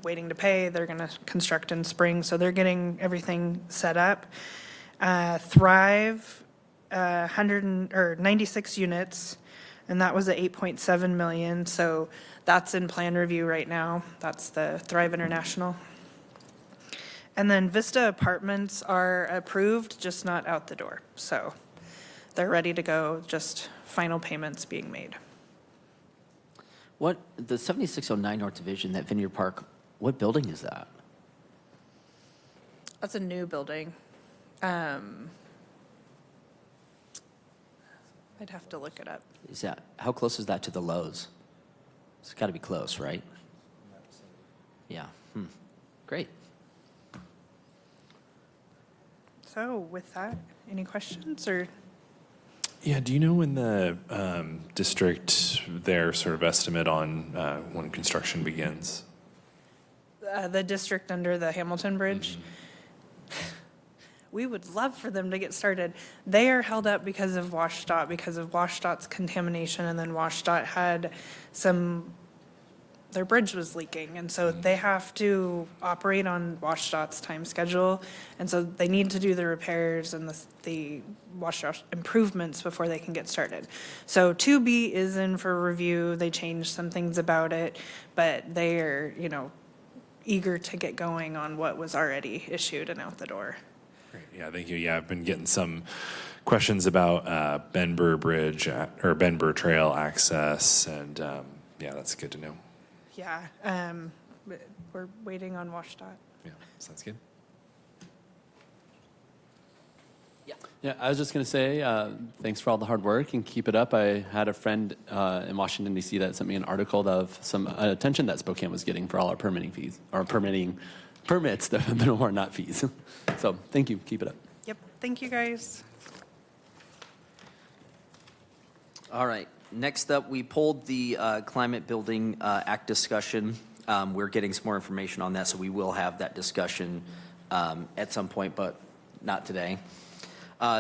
waiting to pay. They're going to construct in spring, so they're getting everything set up. Thrive, 96 units, and that was at 8.7 million. So that's in plan review right now. That's the Thrive International. And then Vista Apartments are approved, just not out the door. So they're ready to go, just final payments being made. The 7609 North Division, that Vineyard Park, what building is that? That's a new building. I'd have to look it up. How close is that to the Lowe's? It's got to be close, right? Yeah. Great. So with that, any questions or? Yeah, do you know when the district, their sort of estimate on when construction begins? The district under the Hamilton Bridge? We would love for them to get started. They are held up because of WashDOT, because of WashDOT's contamination, and then WashDOT had their bridge was leaking, and so they have to operate on WashDOT's time schedule, and so they need to do the repairs and the WashDOT improvements before they can get started. So 2B is in for review. They changed some things about it, but they are, eager to get going on what was already issued and out the door. Yeah, thank you. Yeah, I've been getting some questions about Ben Burr Bridge or Ben Burr Trail access, and yeah, that's good to know. Yeah, but we're waiting on WashDOT. Yeah, sounds good. Yeah, I was just going to say, thanks for all the hard work and keep it up. I had a friend in Washington, D.C. that sent me an article of some attention that Spokane was getting for all our permitting fees, or permits that are not fees. So thank you. Keep it up. Yep, thank you, guys. All right, next up, we pulled the Climate Building Act discussion. We're getting some more information on that, so we will have that discussion at some point, but not today.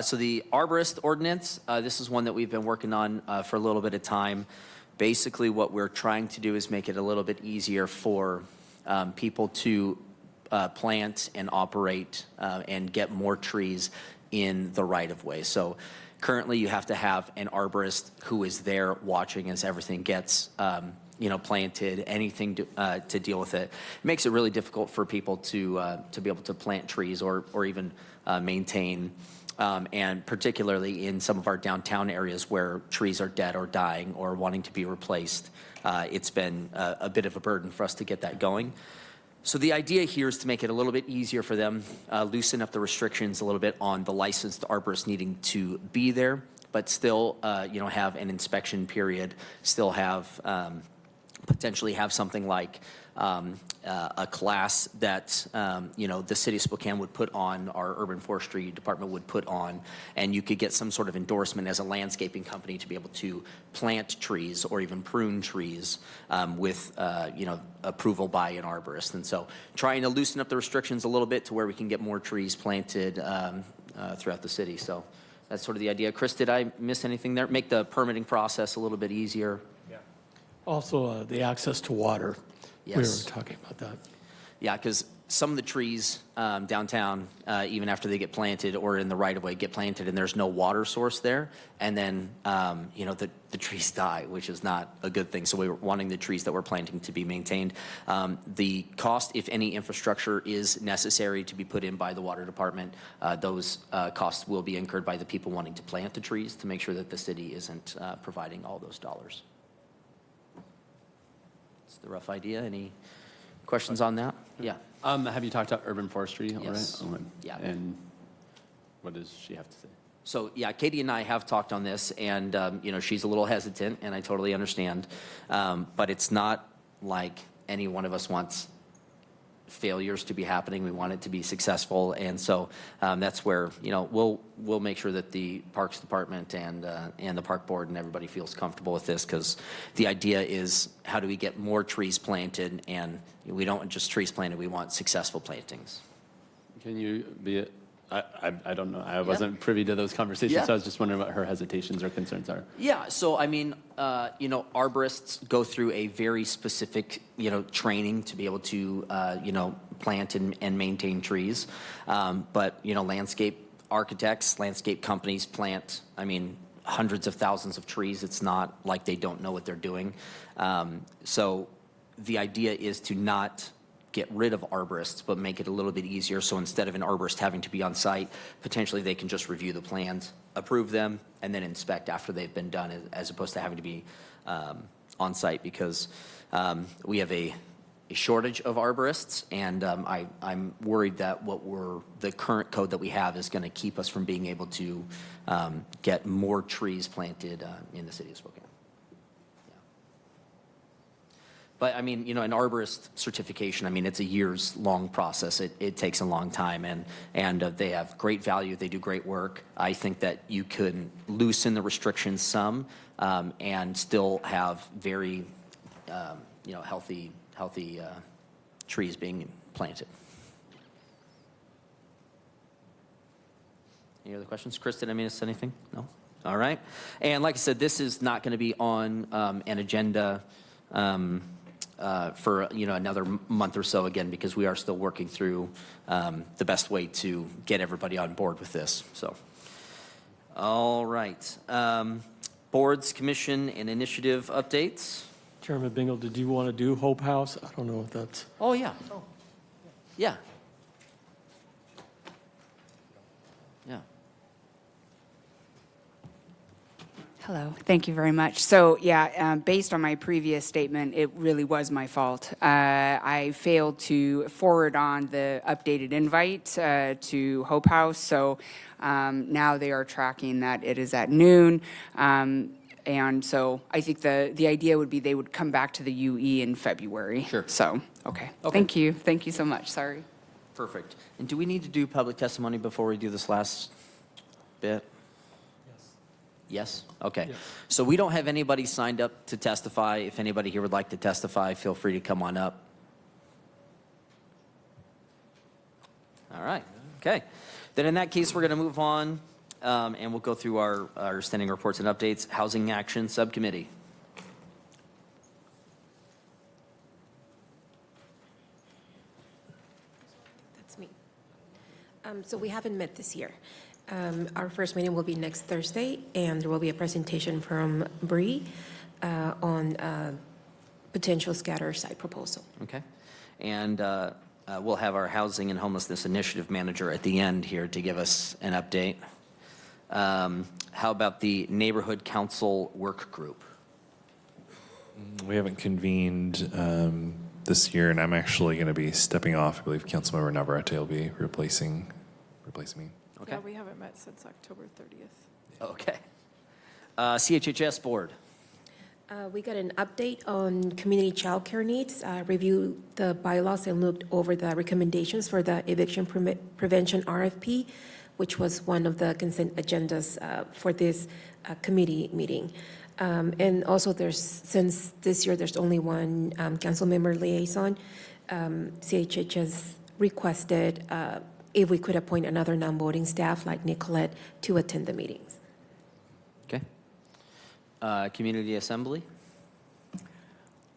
So the arborist ordinance, this is one that we've been working on for a little bit of time. Basically, what we're trying to do is make it a little bit easier for people to plant and operate and get more trees in the right-of-way. So currently, you have to have an arborist who is there watching as everything gets planted, anything to deal with it. It makes it really difficult for people to be able to plant trees or even maintain. And particularly in some of our downtown areas where trees are dead or dying or wanting to be replaced, it's been a bit of a burden for us to get that going. So the idea here is to make it a little bit easier for them, loosen up the restrictions a little bit on the licensed arborists needing to be there, but still, have an inspection period, still have potentially have something like a class that the city of Spokane would put on, our urban forestry department would put on, and you could get some sort of endorsement as a landscaping company to be able to plant trees or even prune trees with approval by an arborist. And so trying to loosen up the restrictions a little bit to where we can get more trees planted throughout the city. So that's sort of the idea. Chris, did I miss anything there? Make the permitting process a little bit easier. Also, the access to water. Yes. We were talking about that. Yeah, because some of the trees downtown, even after they get planted or in the right-of-way, get planted and there's no water source there. And then, the trees die, which is not a good thing. So we were wanting the trees that we're planting to be maintained. The cost, if any infrastructure is necessary to be put in by the water department, those costs will be incurred by the people wanting to plant the trees to make sure that the city isn't providing all those dollars. The rough idea. Any questions on that? Yeah. Have you talked about urban forestry Yes. already? Yeah. And what does she have to say? So, yeah, Katie and I have talked on this, and, she's a little hesitant, and I totally understand. But it's not like any one of us wants failures to be happening. We want it to be successful. And so that's where, we'll make sure that the Parks Department and the Park Board and everybody feels comfortable with this, because the idea is how do we get more trees planted, and we don't want just trees planted, we want successful plantings. Can you be I don't know. I wasn't privy to those conversations, Yeah. so I was just wondering what her hesitations or concerns are. Yeah, so I mean, arborists go through a very specific, training to be able to, plant and maintain trees. But, landscape architects, landscape companies plant, hundreds of thousands of trees. It's not like they don't know what they're doing. So the idea is to not get rid of arborists, but make it a little bit easier. So instead of an arborist having to be on site, potentially they can just review the plans, approve them, and then inspect after they've been done, as opposed to having to be on site, because we have a shortage of arborists, and I'm worried that the current code that we have is going to keep us from being able to get more trees planted in the city of Spokane. But an arborist certification, it's a years-long process. It takes a long time, and they have great value. They do great work. I think that you could loosen the restrictions some and still have very, healthy trees being planted. Any other questions? Chris, did I miss anything? No? All right. And like I said, this is not going to be on an agenda for another month or so, again, because we are still working through the best way to get everybody on board with this. So, all right. Boards, commission, and initiative updates. Chairman Bingle, did you want to do Hope House? I don't know if that's... Oh, yeah. Yeah. Hello, thank you very much. So, yeah, based on my previous statement, it really was my fault. I failed to forward on the updated invite to Hope House, so now they are tracking that it is at noon. And so I think the idea would be they would come back to the UE in February. Sure. So, okay. Okay. Thank you. Thank you so much. Sorry. Perfect. And do we need to do public testimony before we do this last bit? Yes? Okay. So we don't have anybody signed up to testify. If anybody here would like to testify, feel free to come on up. All right. Okay. Then in that case, we're going to move on, and we'll go through our standing reports and updates. Housing Action Subcommittee. That's me. So we haven't met this year. Our first meeting will be next Thursday, and there will be a presentation from Bree on potential scatter site proposal. Okay. And we'll have our Housing and Homelessness Initiative Manager at the end here to give us an update. How about the Neighborhood Council Work Group? We haven't convened this year, and I'm actually going to be stepping off. I believe Councilmember Navarrete will be replacing me. Okay. Yeah, we haven't met since October 30th. Okay. CHHS Board. We got an update on community childcare needs, reviewed the bylaws and looked over the recommendations for the eviction prevention RFP, which was one of the consent agendas for this committee meeting. And also since this year there's only one council member liaison, CHHS requested if we could appoint another non-voting staff like Nicolette to attend the meetings. Okay. Community Assembly.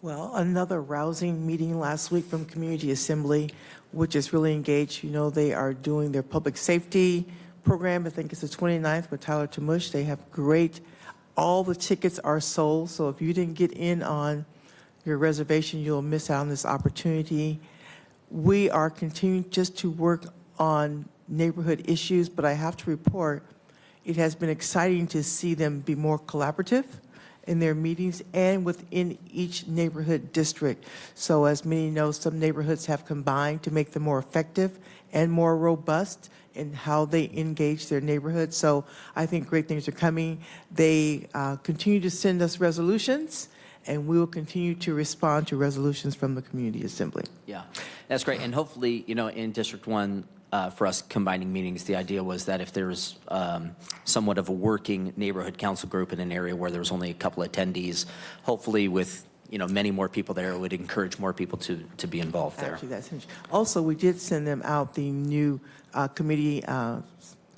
Well, another rousing meeting last week from Community Assembly, which is really engaged. You know, they are doing their public safety program. I think it's the 29th with Tyler Tamush. They have all the tickets are sold. So if you didn't get in on your reservation, you'll miss out on this opportunity. We are continuing just to work on neighborhood issues, but I have to report, it has been exciting to see them be more collaborative in their meetings and within each neighborhood district. So as many know, some neighborhoods have combined to make them more effective and more robust in how they engage their neighborhood. So I think great things are coming. They continue to send us resolutions, and we will continue to respond to resolutions from the Community Assembly. Yeah, that's great. And hopefully, you know, in District 1, for us combining meetings, the idea was that if there's somewhat of a working neighborhood council group in an area where there's only a couple attendees, hopefully with, you know, many more people there, it would encourage more people to be involved there. Actually, that's interesting. Also, we did send them out the new committee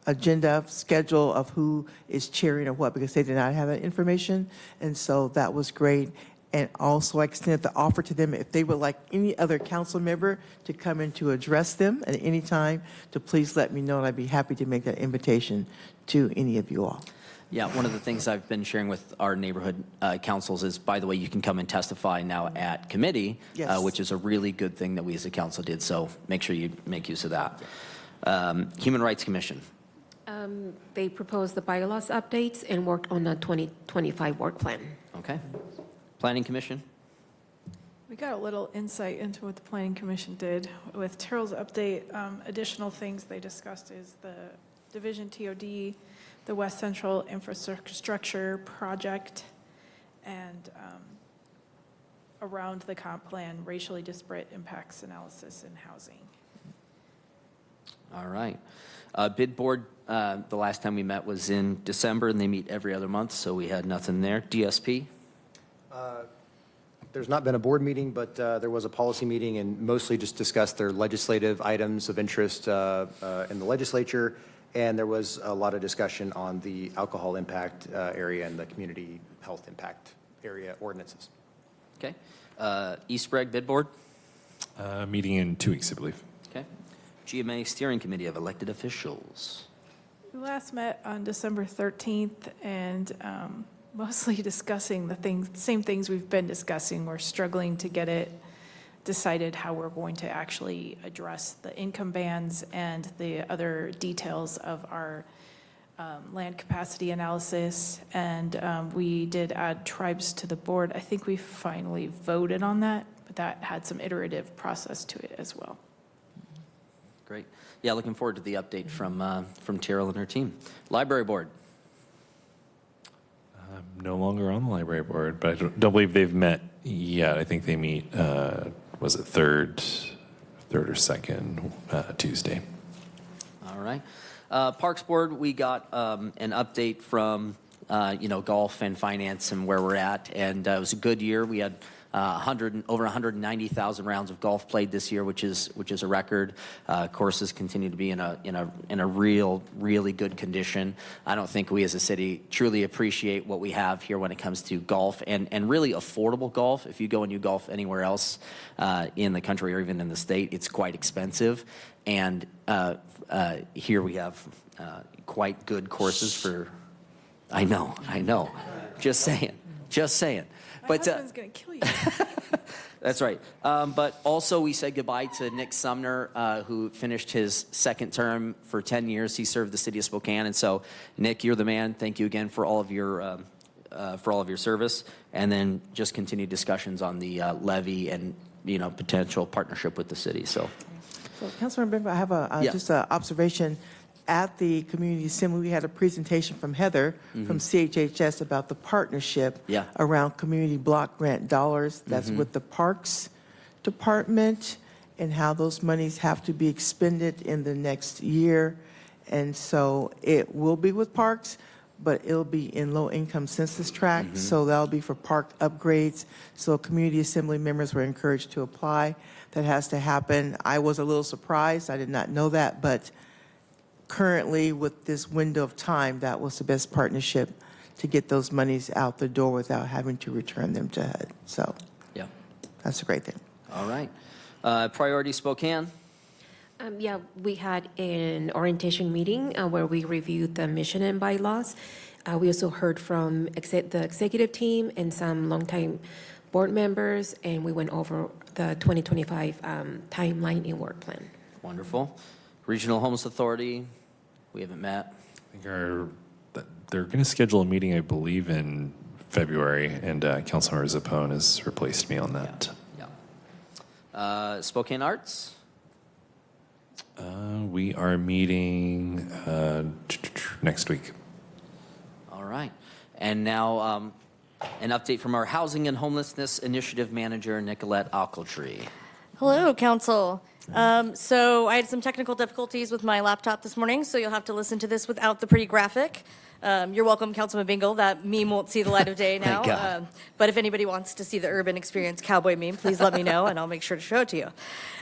agenda schedule of who is chairing or what, because they did not have that information, and so that was great. And also, I extended the offer to them if they would like any other council member to come in to address them at any time, to please let me know, and I'd be happy to make that invitation to any of you all. Yeah, one of the things I've been sharing with our neighborhood councils is, by the way, you can come and testify now at committee, Yes. which is a really good thing that we as a council did, so make sure you make use of that. Human Rights Commission. They proposed the bylaws updates and worked on the 2025 work plan. Okay. Planning Commission. We got a little insight into what the Planning Commission did. With Terrell's update, additional things they discussed is the Division TOD, the West Central Infrastructure Project, and around the comp plan, racially disparate impacts analysis in housing. All right. Bid board, the last time we met was in December, and they meet every other month, so we had nothing there. DSP. There's not been a board meeting, but there was a policy meeting and mostly just discussed their legislative items of interest in the legislature. And there was a lot of discussion on the alcohol impact area and the community health impact area ordinances. Okay. East Sprague Bid Board. Meeting in 2 weeks, I believe. Okay. GMA Steering Committee of Elected Officials. We last met on December 13th and mostly discussing the same things we've been discussing. We're struggling to get it decided how we're going to actually address the income bands and the other details of our land capacity analysis, and we did add tribes to the board. I think we finally voted on that, but that had some iterative process to it as well. Great. Yeah, looking forward to the update from Terrell and her team. Library board. I'm no longer on the library board, but I don't believe they've met yet. I think they meet, was it third or second Tuesday? All right. Parks board, we got an update from, golf and finance and where we're at. And it was a good year. We had over 190,000 rounds of golf played this year, which is a record. Courses continue to be in a really good condition. I don't think we as a city truly appreciate what we have here when it comes to golf and really affordable golf. If you go and you golf anywhere else in the country or even in the state, it's quite expensive. And here we have quite good courses for. I know. Just saying. My husband's going to kill you. That's right. But also we said goodbye to Nick Sumner, who finished his second term for 10 years. He served the city of Spokane. And so, Nick, you're the man. Thank you again for all of your service. And then just continued discussions on the levy and, potential partnership with the city. So Councilmember Bingo, I have just an observation. At the community assembly, we had a presentation from Heather from CHHS about the partnership around community block grant dollars. That's with the Parks Department and how those monies have to be expended in the next year. And so it will be with Parks, but it'll be in low-income census tract. So that'll be for park upgrades. So community assembly members were encouraged to apply. That has to happen. I was a little surprised. I did not know that, but currently, with this window of time, that was the best partnership to get those monies out the door without having to return them to HUD. So, yeah, that's a great thing. All right. Priority Spokane. We had an orientation meeting where we reviewed the mission and bylaws. We also heard from the executive team and some longtime board members, and we went over the 2025 timeline and work plan. Wonderful. Regional Homeless Authority. We haven't met. I think they're going to schedule a meeting, I believe, in February, and Councilmember Zappone has replaced me on that. Yeah. Spokane Arts. We are meeting next week. All right. And now an update from our Housing and Homelessness Initiative Manager, Nicolette Ochiltree. Hello, Council. So I had some technical difficulties with my laptop this morning, so you'll have to listen to this without the pretty graphic. You're welcome, Councilman Bingle. That meme won't see the light of day now. Thank God. But if anybody wants to see the Urban Experience cowboy meme, please let me know, and I'll make sure to show it to you.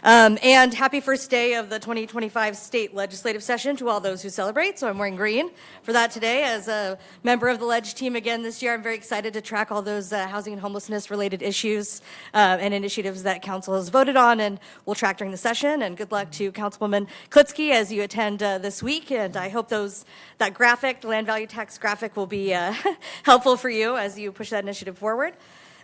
And happy first day of the 2025 state legislative session to all those who celebrate. So I'm wearing green for that today. As a member of the Ledge team again this year, I'm very excited to track all those housing and homelessness related issues and initiatives that Council has voted on and will track during the session. And good luck to Councilwoman Klitsky as you attend this week. And I hope that graphic, the land value tax graphic, will be helpful for you as you push that initiative forward.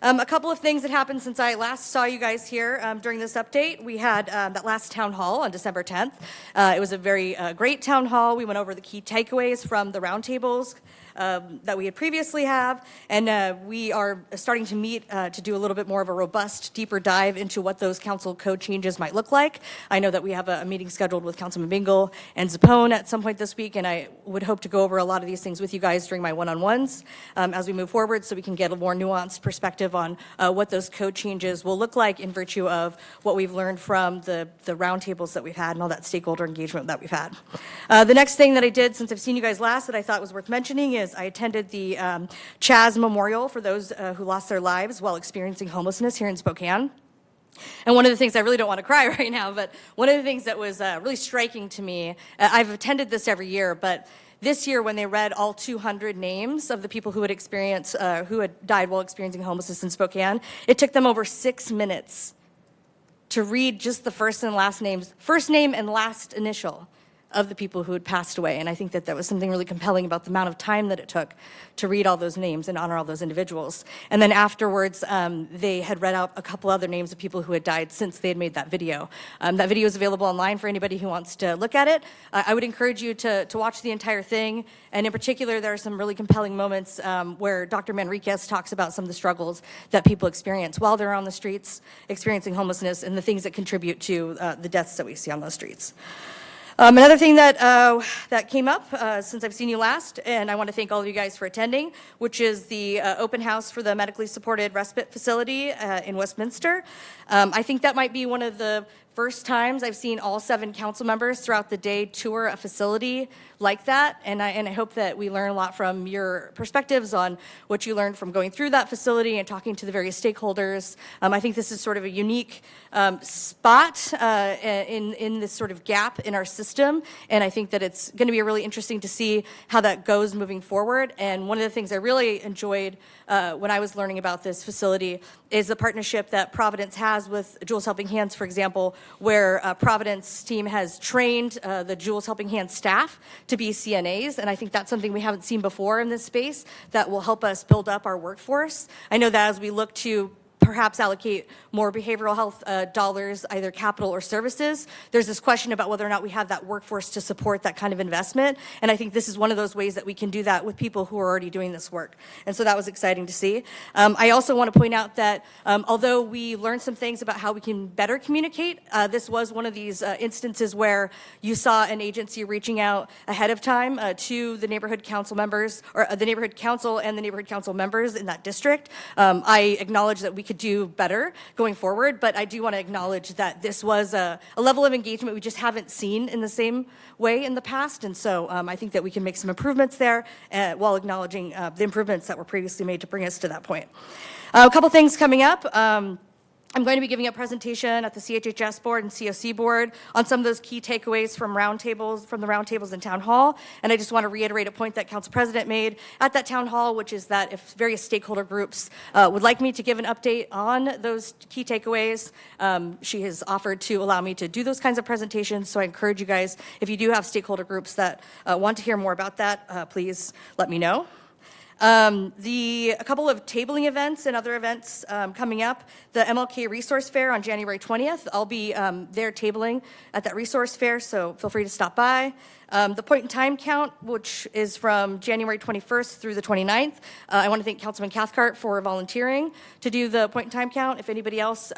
A couple of things that happened since I last saw you guys here during this update. We had that last town hall on December 10th. It was a very great town hall. We went over the key takeaways from the roundtables that we had previously have, and we are starting to meet to do a little bit more of a robust, deeper dive into what those council code changes might look like. I know that we have a meeting scheduled with Councilman Bingle and Zappone at some point this week, and I would hope to go over a lot of these things with you guys during my one-on-ones as we move forward, so we can get a more nuanced perspective on what those code changes will look like in virtue of what we've learned from the roundtables that we've had and all that stakeholder engagement that we've had. The next thing that I did since I've seen you guys last that I thought was worth mentioning is I attended the Chaz Memorial for those who lost their lives while experiencing homelessness here in Spokane. And one of the things, I really don't want to cry right now, but one of the things that was really striking to me, I've attended this every year, but this year when they read all 200 names of the people who had died while experiencing homelessness in Spokane, it took them over 6 minutes to read just the first and last names, first name and last initial of the people who had passed away. And I think that that was something really compelling about the amount of time that it took to read all those names and honor all those individuals. And then afterwards, they had read out a couple other names of people who had died since they had made that video. That video is available online for anybody who wants to look at it. I would encourage you to watch the entire thing. And in particular, there are some really compelling moments where Dr. Manriquez talks about some of the struggles that people experience while they're on the streets experiencing homelessness and the things that contribute to the deaths that we see on those streets. Another thing that that came up since I've seen you last, and I want to thank all of you guys for attending, which is the open house for the medically supported respite facility in Westminster. I think that might be one of the first times I've seen all 7 council members throughout the day tour a facility like that, and I hope that we learn a lot from your perspectives on what you learned from going through that facility and talking to the various stakeholders. I think this is sort of a unique spot in this sort of gap in our system, and I think that it's going to be really interesting to see how that goes moving forward. And one of the things I really enjoyed when I was learning about this facility is the partnership that Providence has with Jules Helping Hands, for example, where Providence team has trained the Jules Helping Hands staff to be CNAs, and I think that's something we haven't seen before in this space that will help us build up our workforce. I know that as we look to perhaps allocate more behavioral health dollars, either capital or services, there's this question about whether or not we have that workforce to support that kind of investment. And I think this is one of those ways that we can do that with people who are already doing this work. And so that was exciting to see. I also want to point out that although we learned some things about how we can better communicate, this was one of these instances where you saw an agency reaching out ahead of time to the neighborhood council members, or the neighborhood council and the neighborhood council members in that district. I acknowledge that we could do better going forward, but I do want to acknowledge that this was a level of engagement we just haven't seen in the same way in the past, and so I think that we can make some improvements there while acknowledging the improvements that were previously made to bring us to that point. A couple things coming up. I'm going to be giving a presentation at the CHHS board and COC board on some of those key takeaways from the roundtables in town hall. And I just want to reiterate a point that Council President made at that town hall, which is that if various stakeholder groups would like me to give an update on those key takeaways, she has offered to allow me to do those kinds of presentations. So I encourage you guys, if you do have stakeholder groups that want to hear more about that, please let me know. A couple of tabling events and other events coming up. The MLK Resource Fair on January 20th. I'll be there tabling at that resource fair, so feel free to stop by. The point in time count, which is from January 21st through the 29th. I want to thank Councilman Cathcart for volunteering to do the point in time count. If anybody else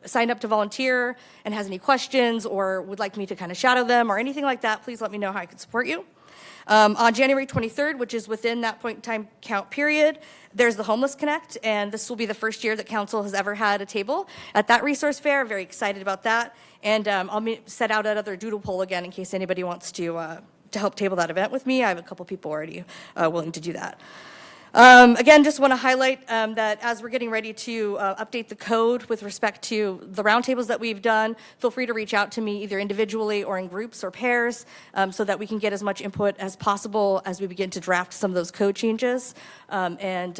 signed up to volunteer and has any questions or would like me to kind of shadow them or anything like that, please let me know how I can support you. On January 23rd, which is within that point in time count period, there's the Homeless Connect, and this will be the first year that council has ever had a table at that resource fair. Very excited about that. And I'll set out another doodle poll again in case anybody wants to help table that event with me. I have a couple people already willing to do that. Again, just want to highlight that as we're getting ready to update the code with respect to the roundtables that we've done, feel free to reach out to me either individually or in groups or pairs so that we can get as much input as possible as we begin to draft some of those code changes. And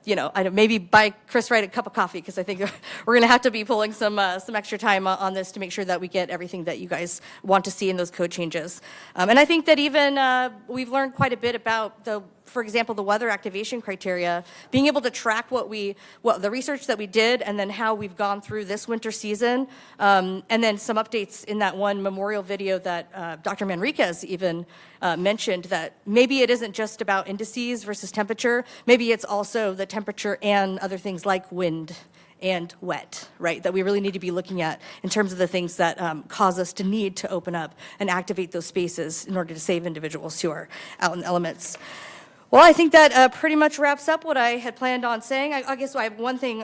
you know, maybe buy Chris Wright a cup of coffee because I think we're going to have to be pulling some extra time on this to make sure that we get everything that you guys want to see in those code changes. And I think that even we've learned quite a bit about for example, the weather activation criteria, being able to track the research that we did and then how we've gone through this winter season, and then some updates in that one memorial video that Dr. Manriquez even mentioned, that maybe it isn't just about indices versus temperature, maybe it's also the temperature and other things like wind and wet, right, that we really need to be looking at in terms of the things that cause us to need to open up and activate those spaces in order to save individuals who are out in the elements. Well, I think that pretty much wraps up what I had planned on saying. I guess I have one thing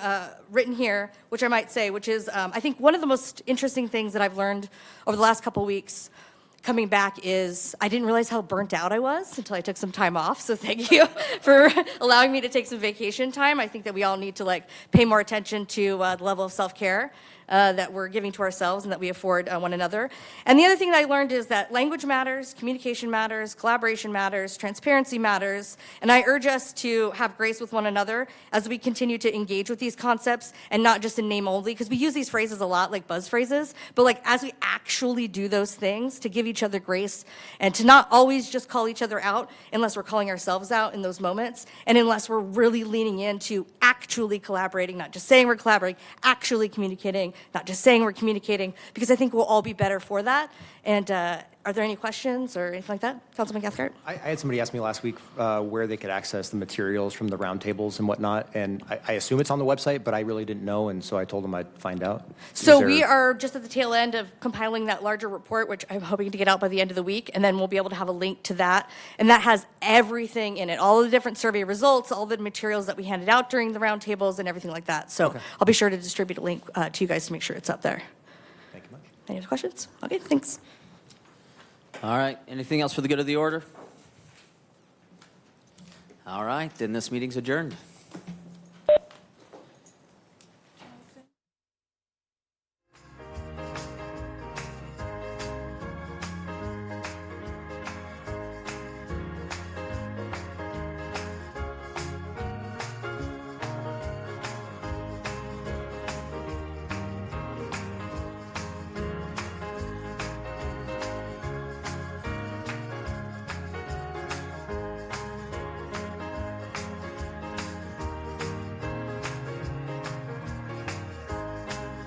written here, which I might say, which is I think one of the most interesting things that I've learned over the last couple weeks coming back is I didn't realize how burnt out I was until I took some time off. So thank you for allowing me to take some vacation time. I think that we all need to pay more attention to the level of self-care that we're giving to ourselves and that we afford one another. And the other thing that I learned is that language matters, communication matters, collaboration matters, transparency matters, and I urge us to have grace with one another as we continue to engage with these concepts and not just in name only, because we use these phrases a lot like buzz phrases, but like as we actually do those things, to give each other grace and to not always just call each other out unless we're calling ourselves out in those moments, and unless we're really leaning into actually collaborating, not just saying we're collaborating, actually communicating, not just saying we're communicating, because I think we'll all be better for that. And are there any questions or anything like that? Councilman Cathcart? I had somebody ask me last week where they could access the materials from the roundtables and whatnot, and I assume it's on the website, but I really didn't know, and so I told them I'd find out. So Is there- we are just at the tail end of compiling that larger report, which I'm hoping to get out by the end of the week, and then we'll be able to have a link to that. And that has everything in it, all of the different survey results, all the materials that we handed out during the roundtables and everything like that. So I'll be sure to distribute a link to you guys to make sure it's up there. Thank you much. Any other questions? Okay, thanks. All right, anything else for the good of the order? All right, then this meeting's adjourned.